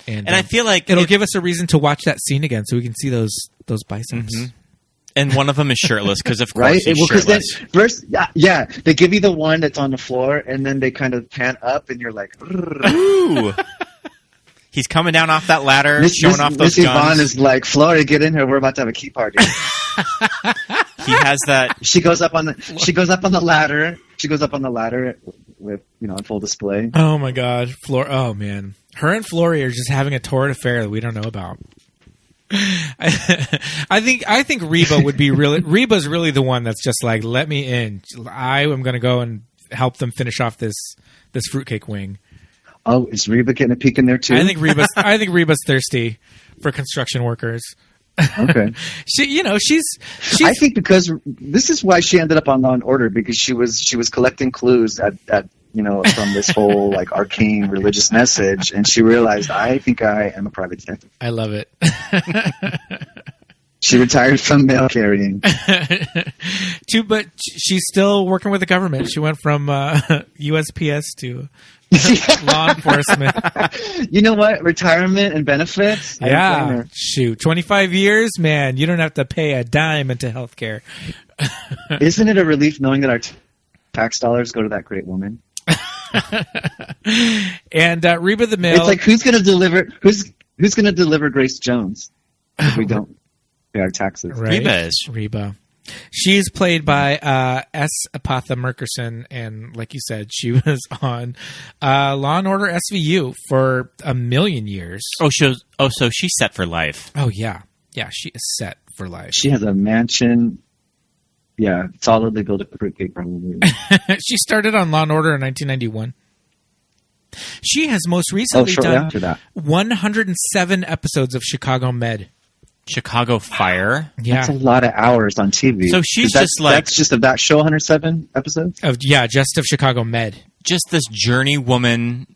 And I feel like it'll give us a reason to watch that scene again, so we can see those biceps. Mhm. And one of them is shirtless because, of course, Right? he's Well, 'cause then shirtless. first, yeah, they give you the one that's on the floor, and then they kind of pan up, and you're like, Ooh. He's coming down off that ladder, showing off those Miss guns. Yvonne is like, Flora, get in here. We're about to have a key party. He has that. She goes up on the ladder. She goes up on the ladder with, on full display. Oh my God, Oh man, her and Flory are just having a torrid affair that we don't know about. I think Reba would be really. Reba's really the one that's just like, let me in. I am going to go and help them finish off this fruitcake wing. Oh, is Reba getting a peek in there too? I think Reba's thirsty for construction workers. Okay. She's. I think because this is why she ended up on Law and Order, because she was collecting clues at from this whole like arcane religious message, and she realized, I think I am a private detective. I love it. She retired from mail carrying. But she's still working with the government. She went from USPS to law enforcement. You know what? Retirement and benefits? Yeah. Shoot. 25 years, man. You don't have to pay a dime into healthcare. Isn't it a relief knowing that our tax dollars go to that great woman? And Reba the Mill. It's like, who's going to deliver Grace Jones if we don't pay our taxes? Right? Reba is. Reba. She's played by S. Apatha Murkerson, and like you said, she was on Law and Order SVU for a million years. So she's set for life. Oh yeah, she is set for life. She has a mansion. Yeah, solidly built a fruitcake, probably. She started on Law and Order in 1991. She has most recently done after that. 107 episodes of Chicago Med. Chicago Fire. Yeah, That's a lot of hours on TV. So she's that's just of that show, 107 episodes? Just of Chicago Med. Just this journeywoman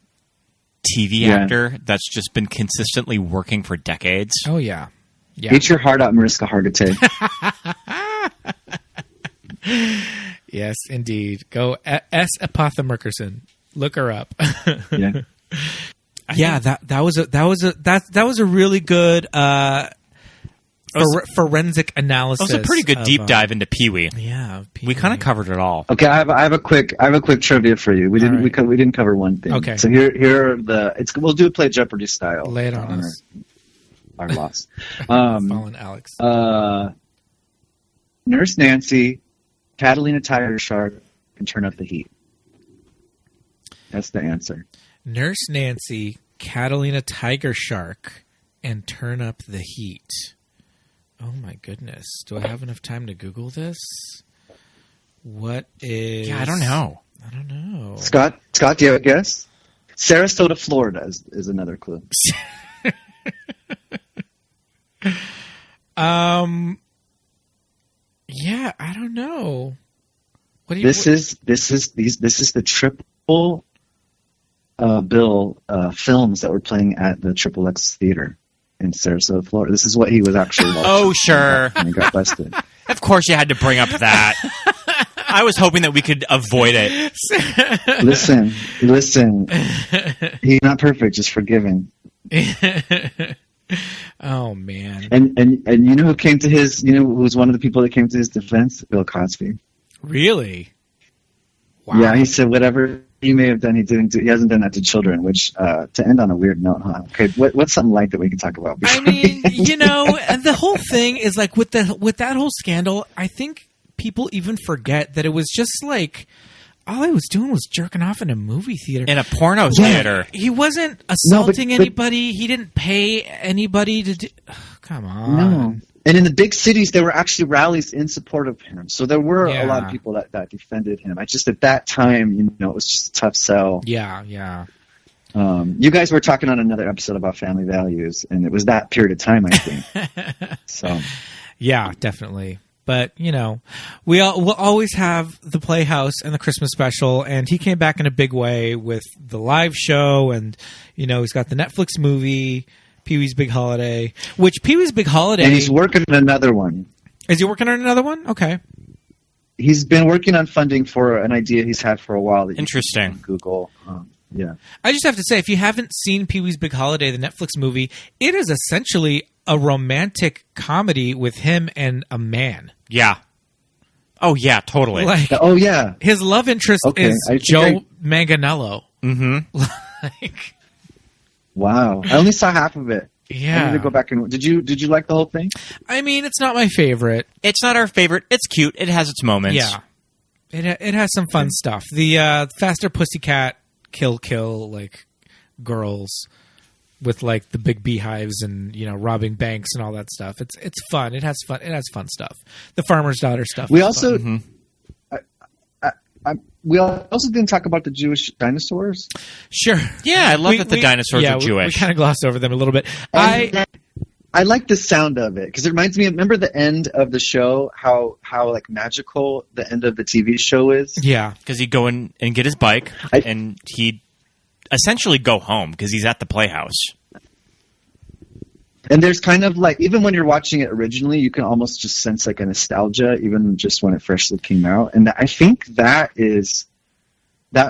TV actor that's just been consistently working for decades. Oh, yeah. Eat your heart out, Mariska Hargitay. Yes, indeed. Go S. Apatha Murkerson. Look her up. Yeah. That was a really good forensic analysis. It was a pretty good deep dive into Pee-wee. Yeah, we kind of covered it all. Okay, I have a quick trivia for you. We didn't we didn't cover one thing. Okay, so here are we'll do Play Jeopardy style. Lay it on us. Our loss. Fallen Alex. Nurse Nancy, Catalina Tiger Shark, and Turn Up the Heat. That's the answer. Nurse Nancy, Catalina Tiger Shark, and Turn Up the Heat. Oh my goodness. Do I have enough time to Google this? What is... Yeah, I don't know. Scott, do you have a guess? Sarasota, Florida is another clue. Yeah, I don't know. This is the triple bill films that were playing at the Triple X Theater in Sarasota, Florida. This is what he was actually watching. Oh, sure. And he got busted. Of course you had to bring up that. I was hoping that we could avoid it. Listen. He's not perfect, just forgiving. Oh man. And you know who came to his, who was one of the people that came to his defense? Bill Cosby. Really? Wow. Yeah, he said whatever he may have done, he hasn't done that to children, which to end on a weird note, huh? Okay, what's something light that we can talk about? I mean, and the whole thing is like with that whole scandal, I think people even forget that it was just like all I was doing was jerking off in a movie theater. In a porno theater. He wasn't assaulting anybody. He didn't pay anybody to do... come on. No. And in the big cities, there were actually rallies in support of him. So there were a lot of people that defended him. I just, at that time, it was just a tough sell. Yeah. You guys were talking on another episode about family values, and it was that period of time, I think. So, yeah, definitely. But, you know, we'll always have the Playhouse and the Christmas special, and he came back in a big way with the live show, and, you know, he's got the Netflix movie, Pee-wee's Big Holiday, which Pee-wee's Big Holiday... And he's working on another one. Is he working on another one? Okay. He's been working on funding for an idea he's had for a while. That Interesting. You can Google. Yeah. I just have to say, if you haven't seen Pee-wee's Big Holiday, the Netflix movie, it is essentially a romantic comedy with him and a man. Yeah. Oh, yeah, totally. Like, oh, yeah. His love interest is Joe Manganiello. Mm-hmm. Like, wow. I only saw half of it. Yeah. I need to go back and... Did you like the whole thing? I mean, it's not my favorite. It's not our favorite. It's cute. It has its moments. Yeah. It has some fun stuff. The Faster Pussycat kill like girls with like the big beehives and, you know, robbing banks and all that stuff. It's fun. It has fun stuff. The farmer's daughter stuff. We also we also didn't talk about the Jewish dinosaurs. Sure. Yeah, I love that the dinosaurs are Jewish. We kind of glossed over them a little bit. I like the sound of it because it reminds me of, remember the end of the show, how like magical the end of the TV show is? Yeah. Because he'd go in and get his bike and he'd essentially go home because he's at the Playhouse. And there's kind of like, even when you're watching it originally, you can almost just sense like a nostalgia, even just when it freshly came out. And I think that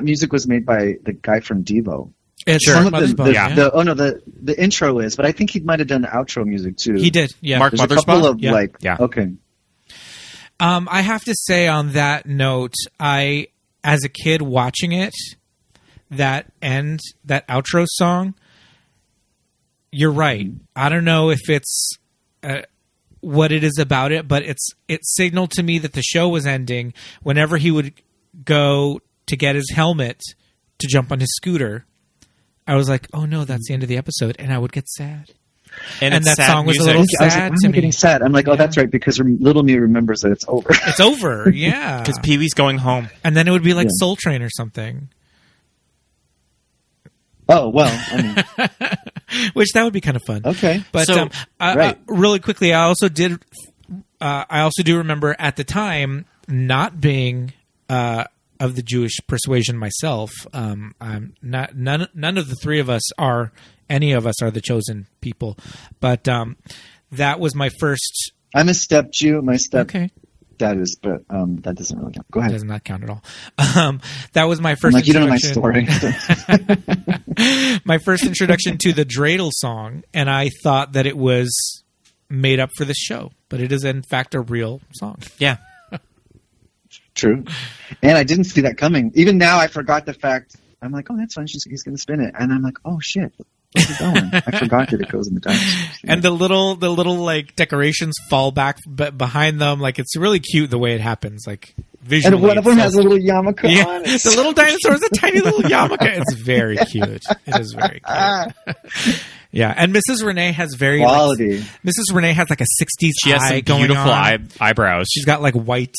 music was made by the guy from Devo. It's sure. The intro is, but I think he might have done the outro music too. He did, yeah. Mark There's a couple of yeah. Okay. I have to say on that note, as a kid watching it, that outro song, you're right. I don't know if it's what it is about it, but it signaled to me that the show was ending whenever he would go to get his helmet to jump on his scooter. I was like, oh no, that's the end of the episode, and I would get sad. And that song was a little sad to me. I'm getting sad. I'm like, oh, that's right, because little me remembers that it's over. It's over, yeah. Because Pee-wee's going home. And then it would be like Soul Train or something. Oh, well, I mean. Which that would be kind of fun. Okay. But so, really quickly, I also do remember at the time not being of the Jewish persuasion myself. I'm not none of the three of us are any of us are the chosen people. But that was my first. I'm a step Jew. My step. Okay. That is, but that doesn't really count. Go ahead. It does not count at all. That was my first. Like, you don't know my story. My first introduction to the dreidel song, and I thought that it was made up for this show, but it is in fact a real song. Yeah, true. And I didn't see that coming. Even now, I forgot the fact. I'm like, oh, that's fun. He's going to spin it, and I'm like, oh shit. Where's it going? I forgot that it goes in the dinosaurs. And the little like decorations fall back behind them. Like, it's really cute the way it happens. Like, visually. And one of them has a little yarmulke on it. The little dinosaur has a tiny little yarmulke. It's very cute. It is very cute. Yeah, and Mrs. Renee has very quality. Mrs. Renee has like a 60s she has some beautiful eyebrows. She's got like white.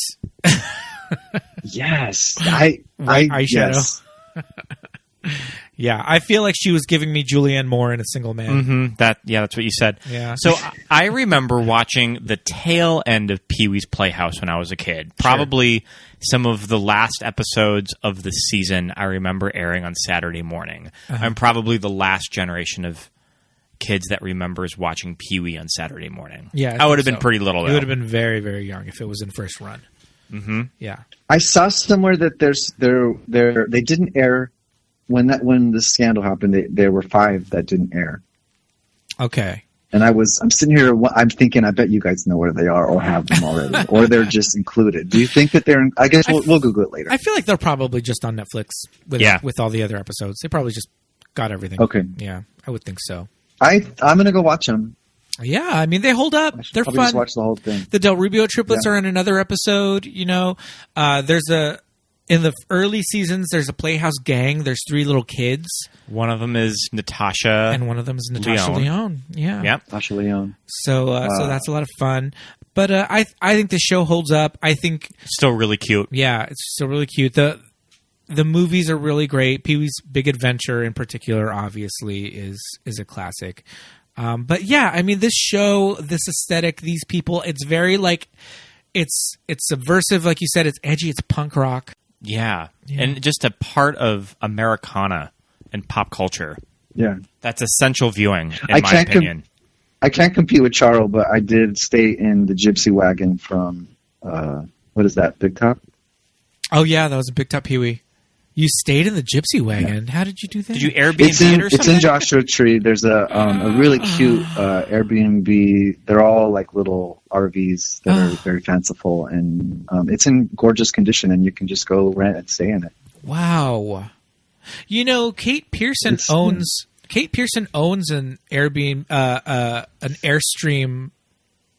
Yes, white eyeshadow. Yes. Yeah, I feel like she was giving me Julianne Moore in A Single Man. Mm-hmm. That's what you said. Yeah. So I remember watching the tail end of Pee-wee's Playhouse when I was a kid. Probably some of the last episodes of the season I remember airing on Saturday morning. I'm probably the last generation of kids that remembers watching Pee-wee on Saturday morning. Yeah, I would have been pretty little. You would have been very, very young if it was in first run. Mm-hmm. Yeah. I saw somewhere that they didn't air. When the scandal happened, there were 5 that didn't air. Okay. And I'm sitting here, I'm thinking, I bet you guys know where they are or have them already, or they're just included. Do you think that they're? I guess we'll Google it later. I feel like they're probably just on Netflix with all the other episodes. They probably just got everything. Okay. Yeah, I would think so. I'm gonna go watch them. Yeah, I mean, they hold up. They're fun. Just watch the whole thing. The Del Rubio triplets are in another episode. You know, in the early seasons, there's a Playhouse gang. There's 3 little kids. One of them is Natasha. And one of them is Natasha Lyonne. Yeah. Yep. Natasha Lyonne. So that's a lot of fun. But I think the show holds up. I think... Still really cute. Yeah, it's still really cute. The the movies are really great. Pee-wee's Big Adventure, in particular, obviously is a classic. But yeah, I mean, this show, this aesthetic, these people, it's very like it's subversive, like you said. It's edgy. It's punk rock. Yeah, and just a part of Americana and pop culture. Yeah, that's essential viewing, in my opinion. I can't compete with Charo, but I did stay in the Gypsy Wagon from what is that, Big Top? Oh yeah, that was a Big Top Pee-wee. You stayed in the Gypsy Wagon. Yeah. How did you do that? Did you Airbnb it or something? It's in Joshua Tree. There's a really cute Airbnb. They're all like little RVs that are very fanciful, and it's in gorgeous condition, and you can just go rent and stay in it. Wow. You know, Kate Pearson owns an Airbnb, an Airstream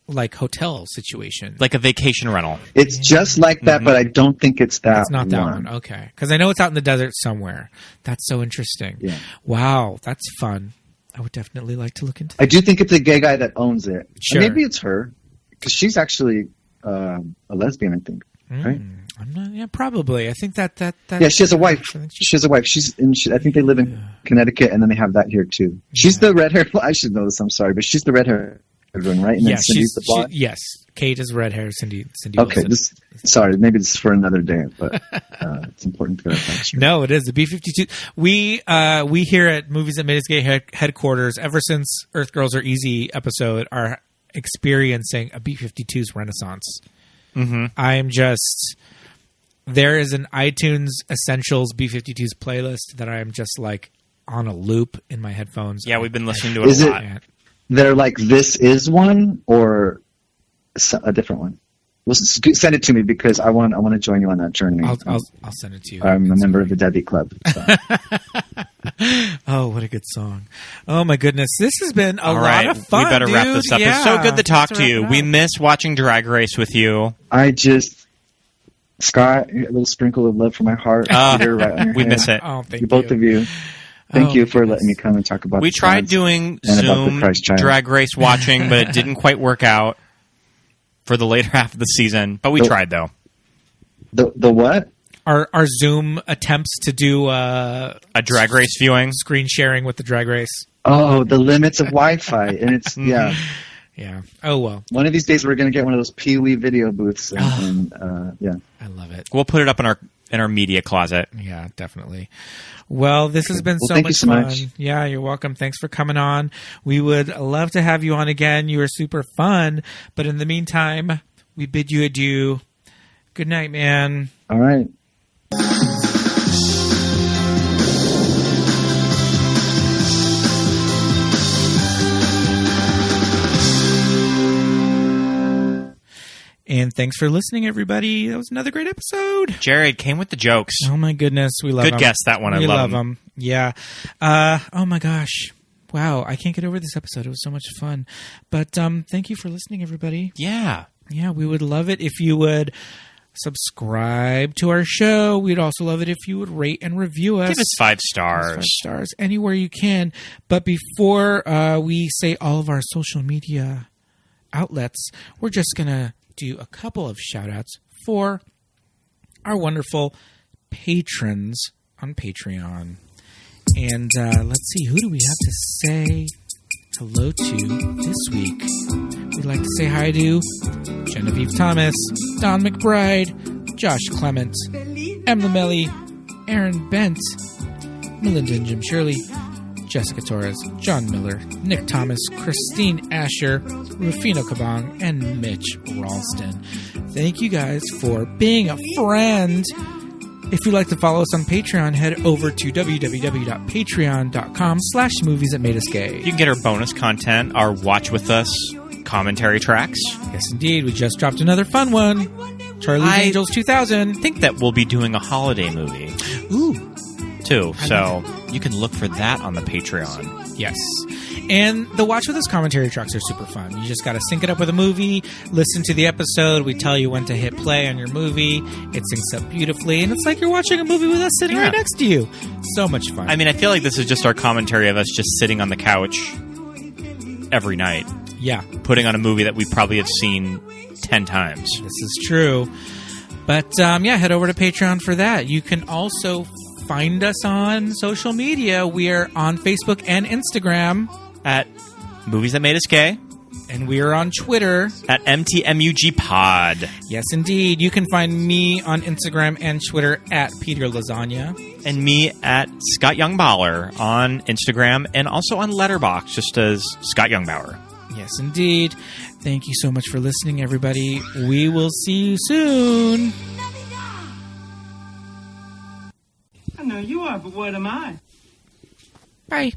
like hotel situation, like a vacation rental. It's just like that, but I don't think it's that. It's not that one. Okay, because I know it's out in the desert somewhere. That's so interesting. Yeah. Wow, that's fun. I would definitely like to look into that. I do think it's a gay guy that owns it. Sure. Maybe it's her, because she's actually a lesbian, I think. Right? I'm not. Yeah, probably. I think that. Yeah, she has a wife. She has a wife. I think they live in Connecticut, and then they have that here too. She's the red hair. I should know this. I'm sorry, but she's the red hair. Everyone, right? And yeah, Cindy's the blonde. Yes, Kate is red hair. Cindy. Okay, sorry, maybe this is for another day, but it's important to get our facts straight. No, it is the B-52. We here at Movies That Made Us Gay headquarters, ever since Earth Girls Are Easy episode, are experiencing a B-52's renaissance. Mm-hmm. I am just. There is an iTunes Essentials B-52's playlist that I am just like on a loop in my headphones. Yeah, we've been listening to it a lot. They're like, this is one or a different one? Well, send it to me, because I want to join you on that journey. I'll send it to you. I'm a member of the Deadbeat Club. So. Oh, what a good song. Oh, my goodness. This has been a lot of fun, we better wrap this up. Yeah. It's so good to talk to you. We miss watching Drag Race with you. Scott, a little sprinkle of love from my heart. We miss it. Oh, thank you. Both of you. Thank you for letting me come and talk about. We tried doing Zoom Drag Race watching, but it didn't quite work out for the later half of the season. But we tried, though. The what? Our Zoom attempts to do a Drag Race viewing, screen sharing with the Drag Race. Oh, the limits of Wi-Fi, and it's Yeah. Oh well. One of these days we're going to get one of those Pee-wee video booths, and yeah. I love it. We'll put it up in our media closet. Yeah, definitely. Well, this has been so much fun. Yeah, you're welcome. Thanks for coming on. We would love to have you on again. You were super fun. But in the meantime, we bid you adieu. Good night, man. All right. And thanks for listening, everybody. That was another great episode. Jared came with the jokes. Oh, my goodness. We love him. Good guess, that one. I love him. Yeah. Oh, my gosh. Wow. I can't get over this episode. It was so much fun. But thank you for listening, everybody. Yeah. Yeah, we would love it if you would subscribe to our show. We'd also love it if you would rate and review us. Give us 5 stars. 5 stars anywhere you can. But before we say all of our social media outlets, we're just going to do a couple of shout outs for our wonderful patrons on Patreon. And let's see, who do we have to say hello to this week? We'd like to say hi to Genevieve Thomas, Don McBride, Josh Clement, Em Lamelli, Aaron Bent, Melinda and Jim Shirley, Jessica Torres, John Miller, Nick Thomas, Christine Asher, Rufino Kabong, and Mitch Ralston. Thank you guys for being a friend. If you'd like to follow us on Patreon, head over to www.patreon.com/movies that made us gay. You can get our bonus content, our Watch With Us commentary tracks. Yes, indeed. We just dropped another fun one. Charlie's Angels 2000. I think that we'll be doing a holiday movie. Ooh. Too. So you can look for that on the Patreon. Yes. And the Watch With Us commentary tracks are super fun. You just got to sync it up with a movie, listen to the episode. We tell you when to hit play on your movie. It syncs up beautifully. And it's like you're watching a movie with us sitting right next to you. So much fun. I mean, I feel like this is just our commentary of us just sitting on the couch every night. Yeah. Putting on a movie that we probably have seen 10 times. This is true. But head over to Patreon for that. You can also find us on social media. We are on Facebook and Instagram at Movies That Made Us Gay. And we are on Twitter at MTMUGPod. Yes, indeed. You can find me on Instagram and Twitter at Peter Lasagna. And me at Scott Youngballer on Instagram and also on Letterboxd, just as Scott Youngbauer. Yes, indeed. Thank you so much for listening, everybody. We will see you soon. I know you are, but what am I? Bye.